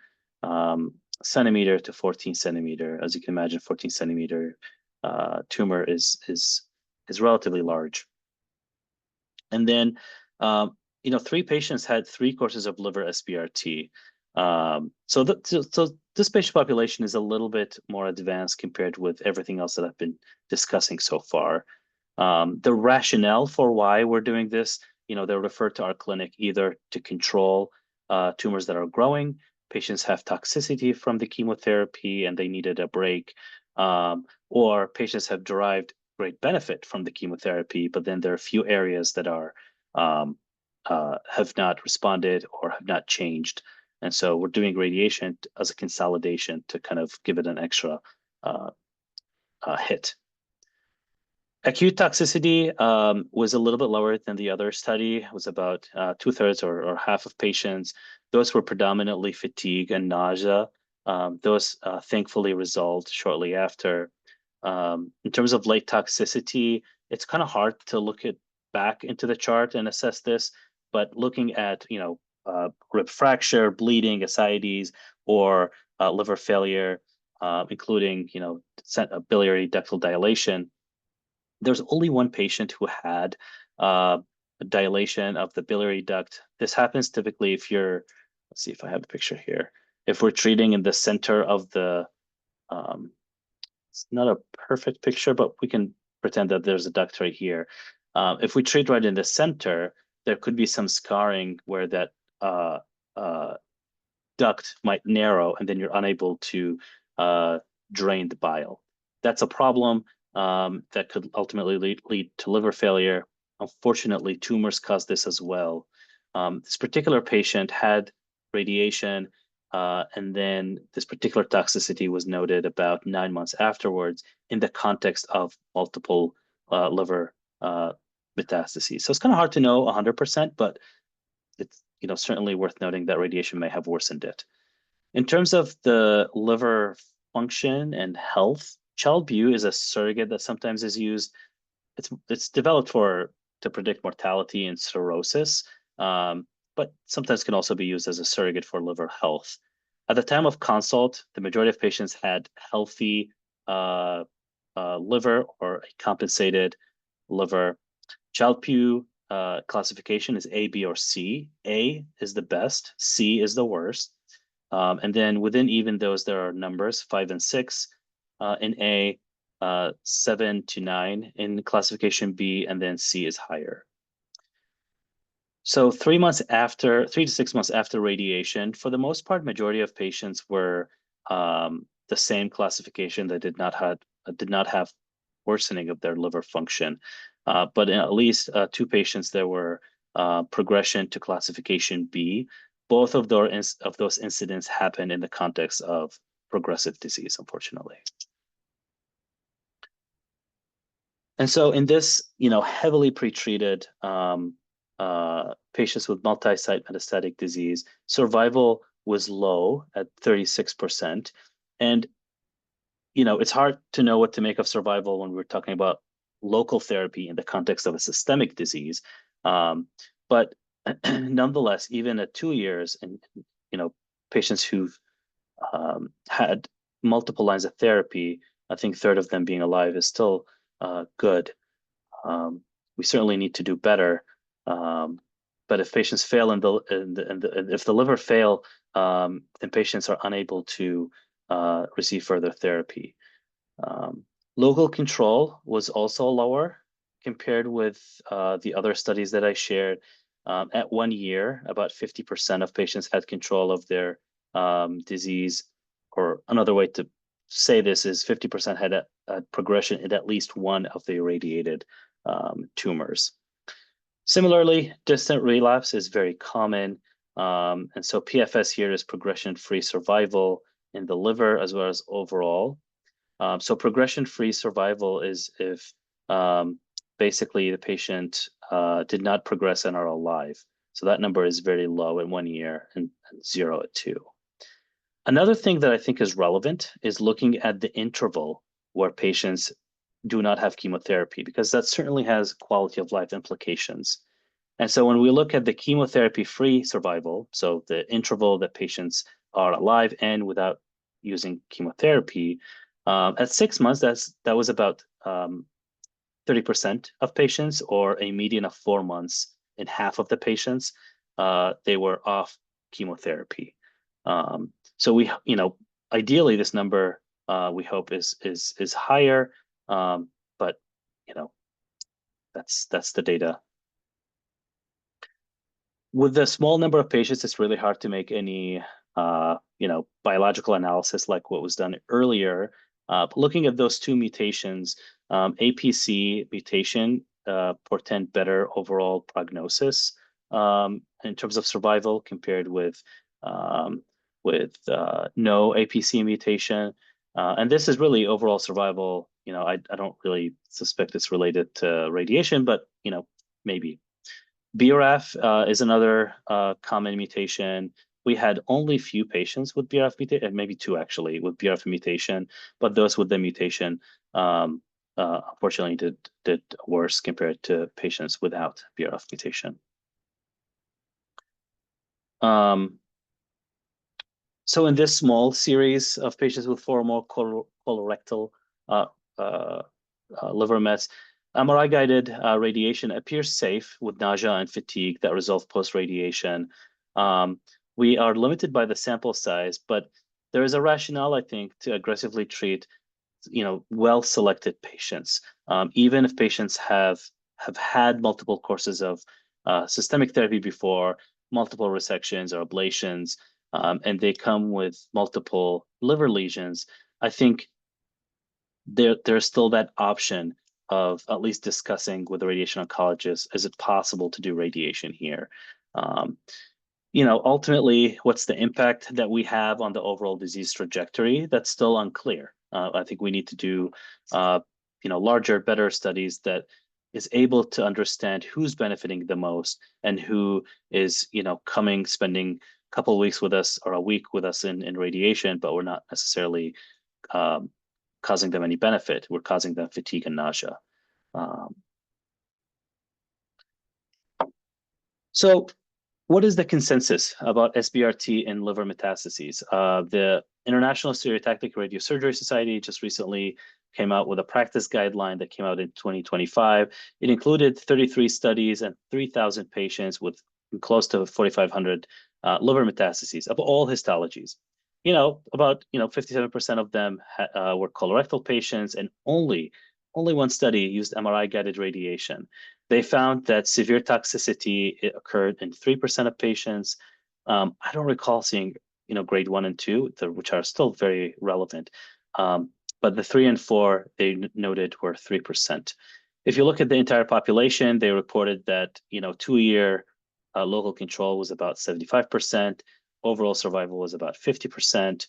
centimeter to 14 centimeter. As you can imagine, 14 centimeter tumor is relatively large. And then 3 patients had 3 courses of liver SBRT. So this patient population is a little bit more advanced compared with everything else that I've been discussing so far. The rationale for why we're doing this, they're referred to our clinic either to control tumors that are growing, patients have toxicity from the chemotherapy and they needed a break, or patients have derived great benefit from the chemotherapy, but then there are a few areas that are have not responded or have not changed. And so we're doing radiation as a consolidation to kind of give it an extra hit. Acute toxicity was a little bit lower than the other study. It was about 2/3 or half of patients. Those were predominantly fatigue and nausea. Those thankfully resolved shortly after. In terms of late toxicity, it's kind of hard to look back into the chart and assess this, but looking at, rib fracture, bleeding, ascites, or liver failure, including, biliary ductal dilation, there's only one patient who had a dilation of the biliary duct. This happens typically if you're, let's see if I have the picture here. If we're treating in the center of the, it's not a perfect picture, but we can pretend that there's a duct right here. If we treat right in the center, there could be some scarring where that duct might narrow, and then you're unable to drain the bile. That's a problem that could ultimately lead to liver failure. Unfortunately, tumors cause this as well. This particular patient had radiation, and then this particular toxicity was noted about 9 months afterwards in the context of multiple liver metastases. So it's kind of hard to know 100%, but it's certainly worth noting that radiation may have worsened it. In terms of the liver function and health, Child-Pugh is a surrogate that sometimes is used. It's developed to predict mortality and cirrhosis, but sometimes can also be used as a surrogate for liver health. At the time of consult, the majority of patients had healthy liver or a compensated liver. Child-Pugh classification is A, B, or C. A is the best, C is the worst. And then within even those, there are numbers 5 and 6 in A, 7 to 9 in classification B, and then C is higher. So 3 to 6 months after radiation, for the most part, majority of patients were the same classification that did not have worsening of their liver function. But in at least 2 patients, there were progression to classification B. Both of those incidents happened in the context of progressive disease, unfortunately. And so in this, heavily pretreated patients with multi-site metastatic disease, survival was low at 36%. And, it's hard to know what to make of survival when we're talking about local therapy in the context of a systemic disease. But nonetheless, even at 2 years, and patients who've had multiple lines of therapy, I think a third of them being alive is still good. We certainly need to do better. But if patients fail if the liver fail, then patients are unable to receive further therapy. Local control was also lower compared with the other studies that I shared. At 1 year, about 50% of patients had control of their disease, or another way to say this is 50% had a progression in at least one of the irradiated tumors. Similarly, distant relapse is very common. And so PFS here is progression-free survival in the liver as well as overall. So progression-free survival is if basically the patient did not progress and are alive. So that number is very low at 1 year and 0 at 2. Another thing that I think is relevant is looking at the interval where patients do not have chemotherapy, because that certainly has quality of life implications. And so when we look at the chemotherapy-free survival, so the interval that patients are alive and without using chemotherapy, at 6 months, that was about 30% of patients, or a median of 4 months in half of the patients, they were off chemotherapy. So we, ideally this number we hope is higher, but that's the data. With the small number of patients, it's really hard to make any biological analysis like what was done earlier. But looking at those 2 mutations, APC mutation portend better overall prognosis in terms of survival compared with no APC mutation. And this is really overall survival. I don't really suspect it's related to radiation, but maybe. BRAF is another common mutation. we had only few patients with BRAF mutation, maybe two actually, with BRAF mutation, but those with the mutation unfortunately did worse compared to patients without BRAF mutation. So in this small series of patients with 4 or more colorectal liver mets, MRI-guided radiation appears safe with nausea and fatigue that resolve post-radiation. We are limited by the sample size, but there is a rationale, I think, to aggressively treat, well-selected patients, even if patients have had multiple courses of systemic therapy before, multiple resections or ablations, and they come with multiple liver lesions. I think there's still that option of at least discussing with the radiation oncologist, is it possible to do radiation here? Ultimately, what's the impact that we have on the overall disease trajectory? That's still unclear. I think we need to do, larger, better studies that is able to understand who's benefiting the most and who is, spending a couple of weeks with us or a week with us in radiation, but we're not necessarily causing them any benefit. We're causing them fatigue and nausea. So what is the consensus about SBRT in liver metastases? The International Stereotactic Radiosurgery Society just recently came out with a practice guideline that came out in 2025. It included 33 studies and 3,000 patients with close to 4,500 liver metastases of all histologies. About 57% of them were colorectal patients, and only one study used MRI-guided radiation. They found that severe toxicity occurred in 3% of patients. I don't recall seeing, grade 1 and 2, which are still very relevant. But the 3 and 4 they noted were 3%. If you look at the entire population, they reported that 2-year local control was about 75%. Overall survival was about 50%.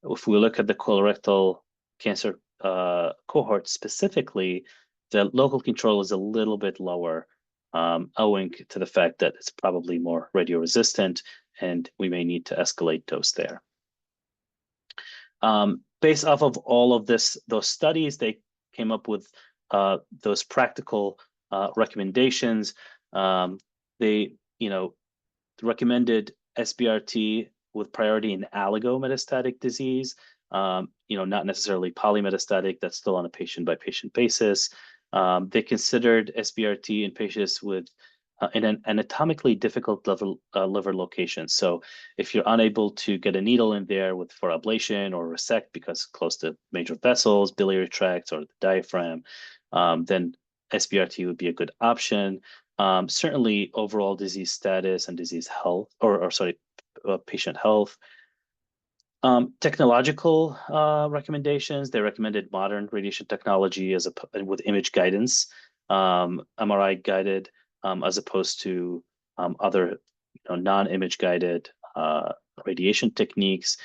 If we look at the colorectal cancer cohort specifically, the local control is a little bit lower, owing to the fact that it's probably more radioresistant, and we may need to escalate dose there. Based off of all of those studies, they came up with those practical recommendations. They, recommended SBRT with priority in oligometastatic disease, not necessarily polymetastatic. That's still on a patient-by-patient basis. They considered SBRT in patients with in an anatomically difficult liver location. So if you're unable to get a needle in there for ablation or resect because close to major vessels, biliary tracts, or the diaphragm, then SBRT would be a good option. Certainly overall disease status and disease health, patient health. Technological recommendations, they recommended modern radiation technology with image guidance, MRI guided, as opposed to other non-image guided radiation techniques.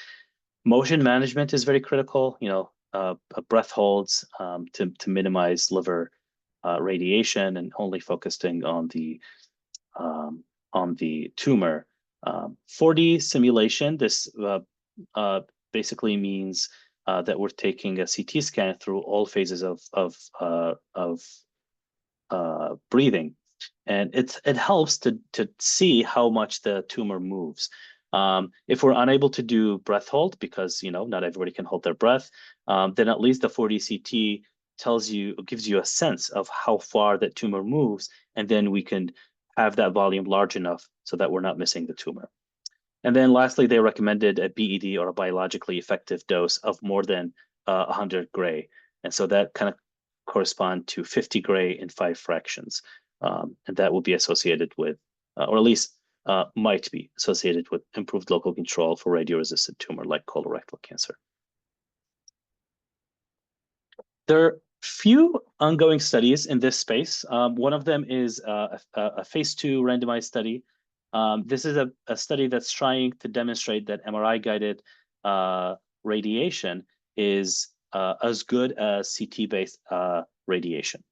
Motion management is very critical, breath holds to minimize liver radiation and only focusing on the tumor. 4D simulation, this basically means that we're taking a CT scan through all phases of breathing, and it helps to see how much the tumor moves. If we're unable to do breath hold because not everybody can hold their breath, then at least the 4D CT gives you a sense of how far that tumor moves, and then we can have that volume large enough so that we're not missing the tumor. And then lastly, they recommended a BED, or a biologically effective dose of more than 100 gray. And so that kind of correspond to 50 gray in 5 fractions. And that will be associated with, or at least might be associated with, improved local control for radioresistant tumor like colorectal cancer. There are few ongoing studies in this space. One of them is a phase 2 randomized study. This is a study that's trying to demonstrate that MRI-guided radiation is as good as CT-based radiation.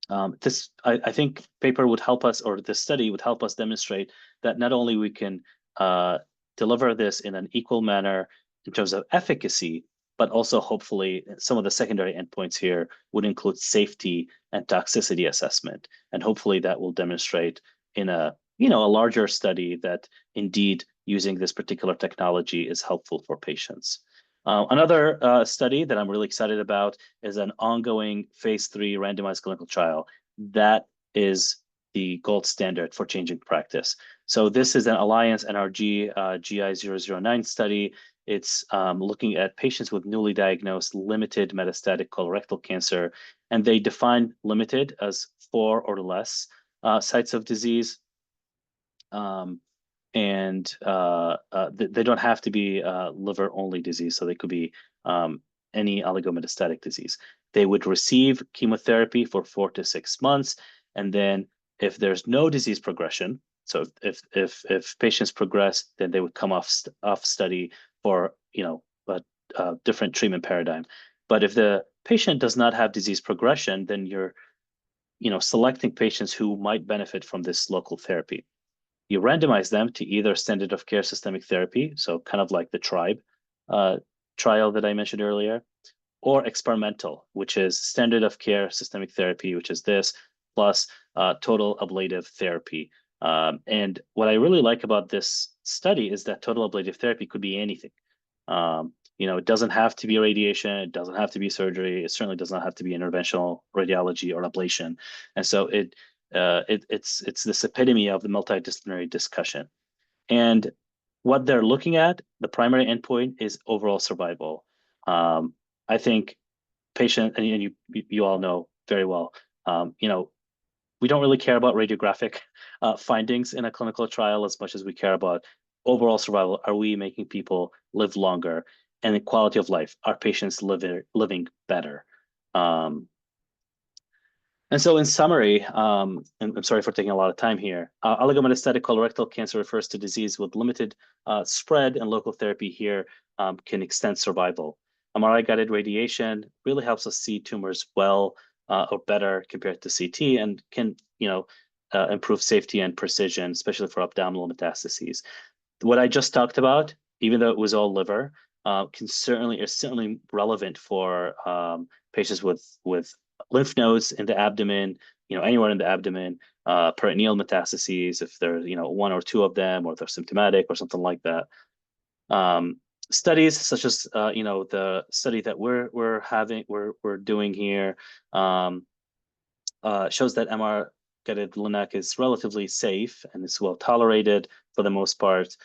I think paper would help us, or this study would help us demonstrate that not only we can deliver this in an equal manner in terms of efficacy, but also hopefully some of the secondary endpoints here would include safety and toxicity assessment. And hopefully that will demonstrate in a larger study that indeed using this particular technology is helpful for patients. Another study that I'm really excited about is an ongoing phase 3 randomized clinical trial that is the gold standard for changing practice. So this is an Alliance NRG GI009 study. It's looking at patients with newly diagnosed limited metastatic colorectal cancer, and they define limited as 4 or less sites of disease. They don't have to be liver-only disease, so they could be any oligometastatic disease. They would receive chemotherapy for 4 to 6 months, and then if there's no disease progression, so if patients progress, then they would come off study for a different treatment paradigm. But if the patient does not have disease progression, then you're selecting patients who might benefit from this local therapy. You randomize them to either standard of care systemic therapy, so kind of like the TRIBE trial that I mentioned earlier, or experimental, which is standard of care systemic therapy, which is this, plus total ablative therapy. And what I really like about this study is that total ablative therapy could be anything. It doesn't have to be radiation, it doesn't have to be surgery, it certainly does not have to be interventional radiology or ablation. And so it's this epitome of the multidisciplinary discussion. And what they're looking at, the primary endpoint is overall survival. I think patient, and you all know very well, we don't really care about radiographic findings in a clinical trial as much as we care about overall survival. Are we making people live longer? And the quality of life, are patients living better? And so in summary, and I'm sorry for taking a lot of time here, oligometastatic colorectal cancer refers to disease with limited spread, and local therapy here can extend survival. MRI-guided radiation really helps us see tumors well or better compared to CT, and can improve safety and precision, especially for abdominal metastases. What I just talked about, even though it was all liver, is certainly relevant for patients with lymph nodes in the abdomen, anywhere in the abdomen, peritoneal metastases, if there's 1 or 2 of them, or they're symptomatic or something like that. Studies such as the study that we're doing here shows that MR-guided LINAC is relatively safe and it's well tolerated for the most part.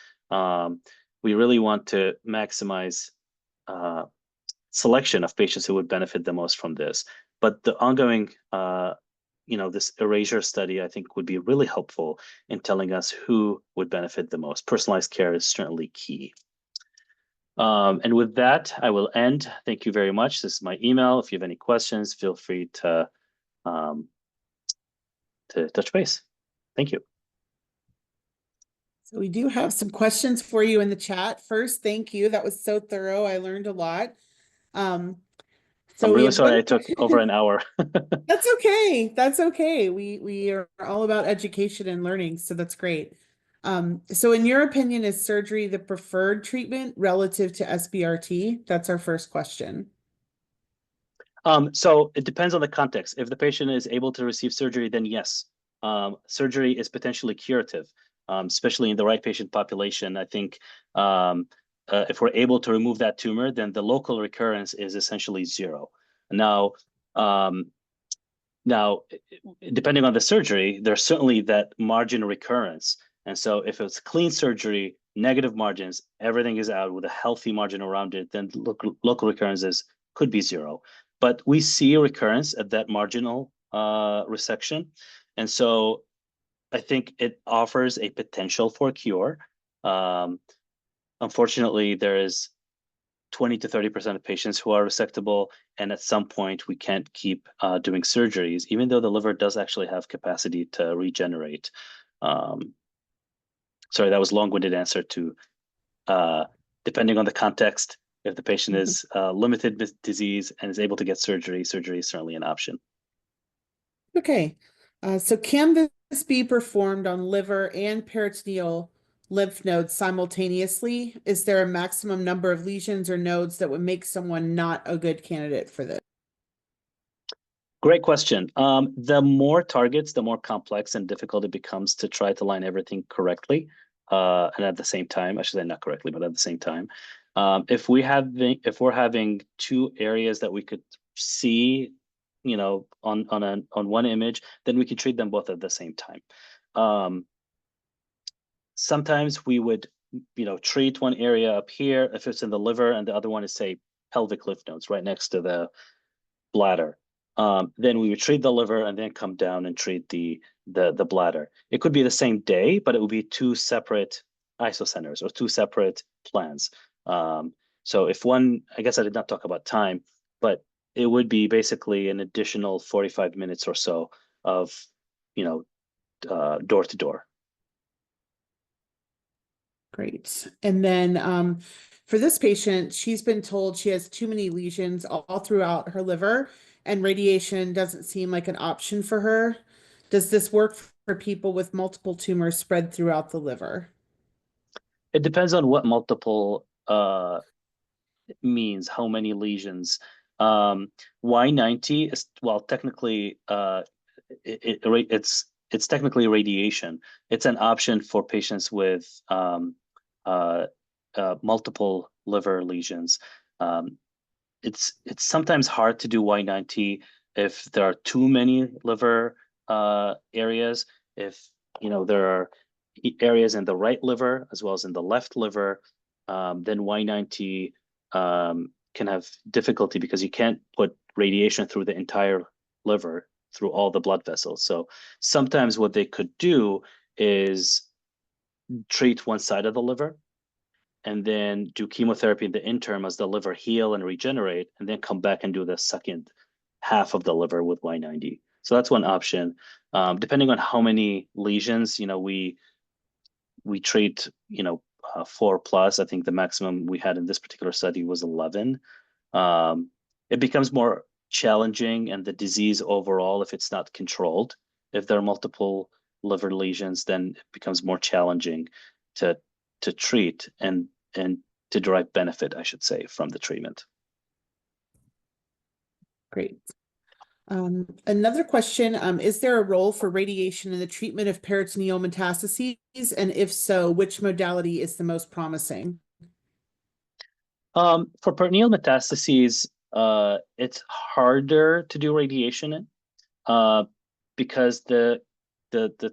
We really want to maximize selection of patients who would benefit the most from this. But the ongoing, this erasure study, I think, would be really helpful in telling us who would benefit the most. Personalized care is certainly key. And with that, I will end. Thank you very much. This is my email. If you have any questions, feel free to touch base. Thank you. So we do have some questions for you in the chat. First, thank you. That was so thorough. I learned a lot. I'm really sorry I took over an hour. That's okay. That's okay. We are all about education and learning, so that's great. So in your opinion, is surgery the preferred treatment relative to SBRT? That's our first question. So it depends on the context. If the patient is able to receive surgery, then yes, surgery is potentially curative, especially in the right patient population. I think if we're able to remove that tumor, then the local recurrence is essentially 0. Now, depending on the surgery, there's certainly that margin recurrence. And so if it's clean surgery, negative margins, everything is out with a healthy margin around it, then local recurrences could be 0. But we see a recurrence at that marginal resection. And so I think it offers a potential for a cure. Unfortunately, there is 20 to 30% of patients who are resectable, and at some point we can't keep doing surgeries, even though the liver does actually have capacity to regenerate. Sorry, that was a long-winded answer to, depending on the context, if the patient is limited disease and is able to get surgery, surgery is certainly an option. Okay, so can this be performed on liver and peritoneal lymph nodes simultaneously? Is there a maximum number of lesions or nodes that would make someone not a good candidate for this? Great question. The more targets, the more complex and difficult it becomes to try to line everything correctly. And at the same time, I should say not correctly, but at the same time, if we're having two areas that we could see, on one image, then we can treat them both at the same time. Sometimes we would, treat one area up here if it's in the liver, and the other one is, say, pelvic lymph nodes right next to the bladder. Then we would treat the liver and then come down and treat the bladder. It could be the same day, but it would be two separate isocenters or two separate plans. So if one, I guess I did not talk about time, but it would be basically an additional 45 minutes or so of, door to door. Great. And then for this patient, she's been told she has too many lesions all throughout her liver, and radiation doesn't seem like an option for her. Does this work for people with multiple tumors spread throughout the liver? It depends on what multiple means, how many lesions. Y90 is, well, technically, it's technically radiation. It's an option for patients with multiple liver lesions. It's sometimes hard to do Y90 if there are too many liver areas. If there are areas in the right liver as well as in the left liver, then Y90 can have difficulty because you can't put radiation through the entire liver through all the blood vessels. So sometimes what they could do is treat one side of the liver and then do chemotherapy in the interim as the liver heal and regenerate, and then come back and do the second half of the liver with Y90. So that's one option. Depending on how many lesions, we treat, 4+. I think the maximum we had in this particular study was 11. It becomes more challenging, and the disease overall, if it's not controlled, if there are multiple liver lesions, then it becomes more challenging to treat and to derive benefit, I should say, from the treatment. Great. Another question, is there a role for radiation in the treatment of peritoneal metastases? And if so, which modality is the most promising? For peritoneal metastases, it's harder to do radiation in, because the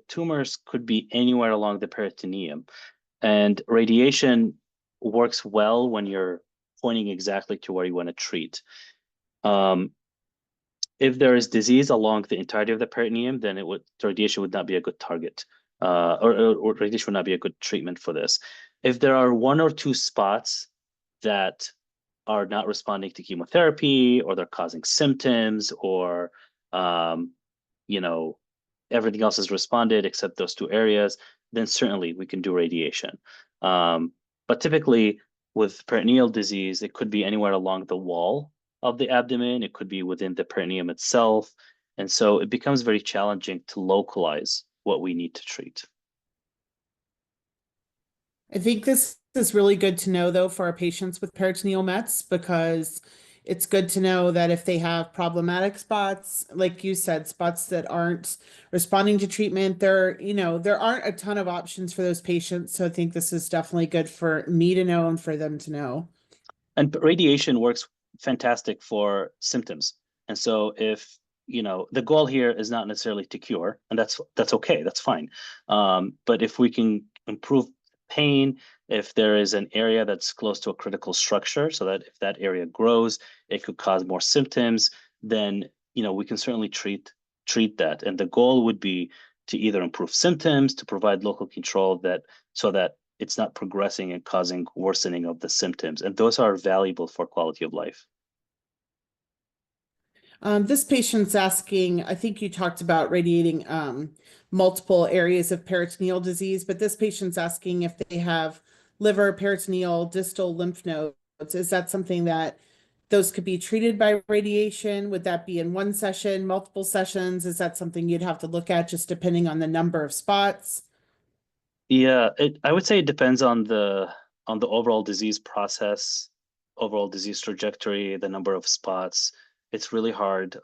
tumors could be anywhere along the peritoneum, and radiation works well when you're pointing exactly to where you want to treat. If there is disease along the entirety of the peritoneum, then radiation would not be a good target, or radiation would not be a good treatment for this. If there are one or two spots that are not responding to chemotherapy, or they're causing symptoms, or everything else has responded except those two areas, then certainly we can do radiation. But typically with peritoneal disease, it could be anywhere along the wall of the abdomen. It could be within the peritoneum itself. And so it becomes very challenging to localize what we need to treat. I think this is really good to know, though, for our patients with peritoneal mets, because it's good to know that if they have problematic spots, like you said, spots that aren't responding to treatment, there aren't a ton of options for those patients. So I think this is definitely good for me to know and for them to know. And radiation works fantastic for symptoms. And so if the goal here is not necessarily to cure, and that's okay, that's fine. But if we can improve pain, if there is an area that's close to a critical structure, so that if that area grows, it could cause more symptoms, then we can certainly treat that. And the goal would be to either improve symptoms, to provide local control, so that it's not progressing and causing worsening of the symptoms. And those are valuable for quality of life. This patient's asking, I think you talked about radiating multiple areas of peritoneal disease, but this patient's asking if they have liver, peritoneal, distal lymph nodes. Is that something that those could be treated by radiation? Would that be in one session, multiple sessions? Is that something you'd have to look at just depending on the number of spots? Yeah, I would say it depends on the overall disease process, overall disease trajectory, the number of spots. It's really hard.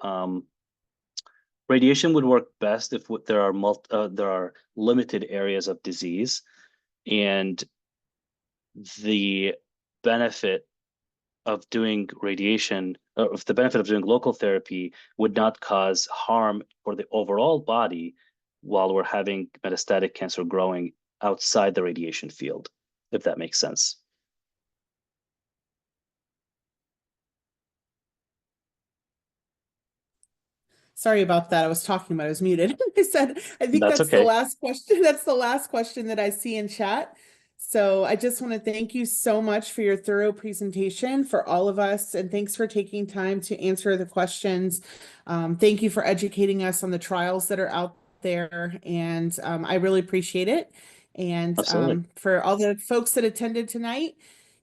Radiation would work best if there are limited areas of disease, and the benefit of doing radiation, or if the benefit of doing local therapy would not cause harm for the overall body while we're having metastatic cancer growing outside the radiation field, if that makes sense. Sorry about that. I was talking, but I was muted. I said, I think That's that's the okay. last question. That's the last question that I see in chat. So I just want to thank you so much for your thorough presentation for all of us. And thanks for taking time to answer the questions. Thank you for educating us on the trials that are out there. And I really appreciate it. And Absolutely. for all the folks that attended tonight,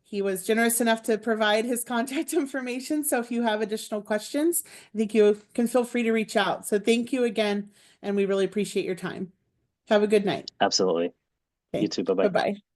he was generous enough to provide his contact information. So if you have additional questions, I think you can feel free to reach out. So thank you again, and we really appreciate your time. Have a good night. Absolutely. You Okay, too. Bye bye. bye-bye.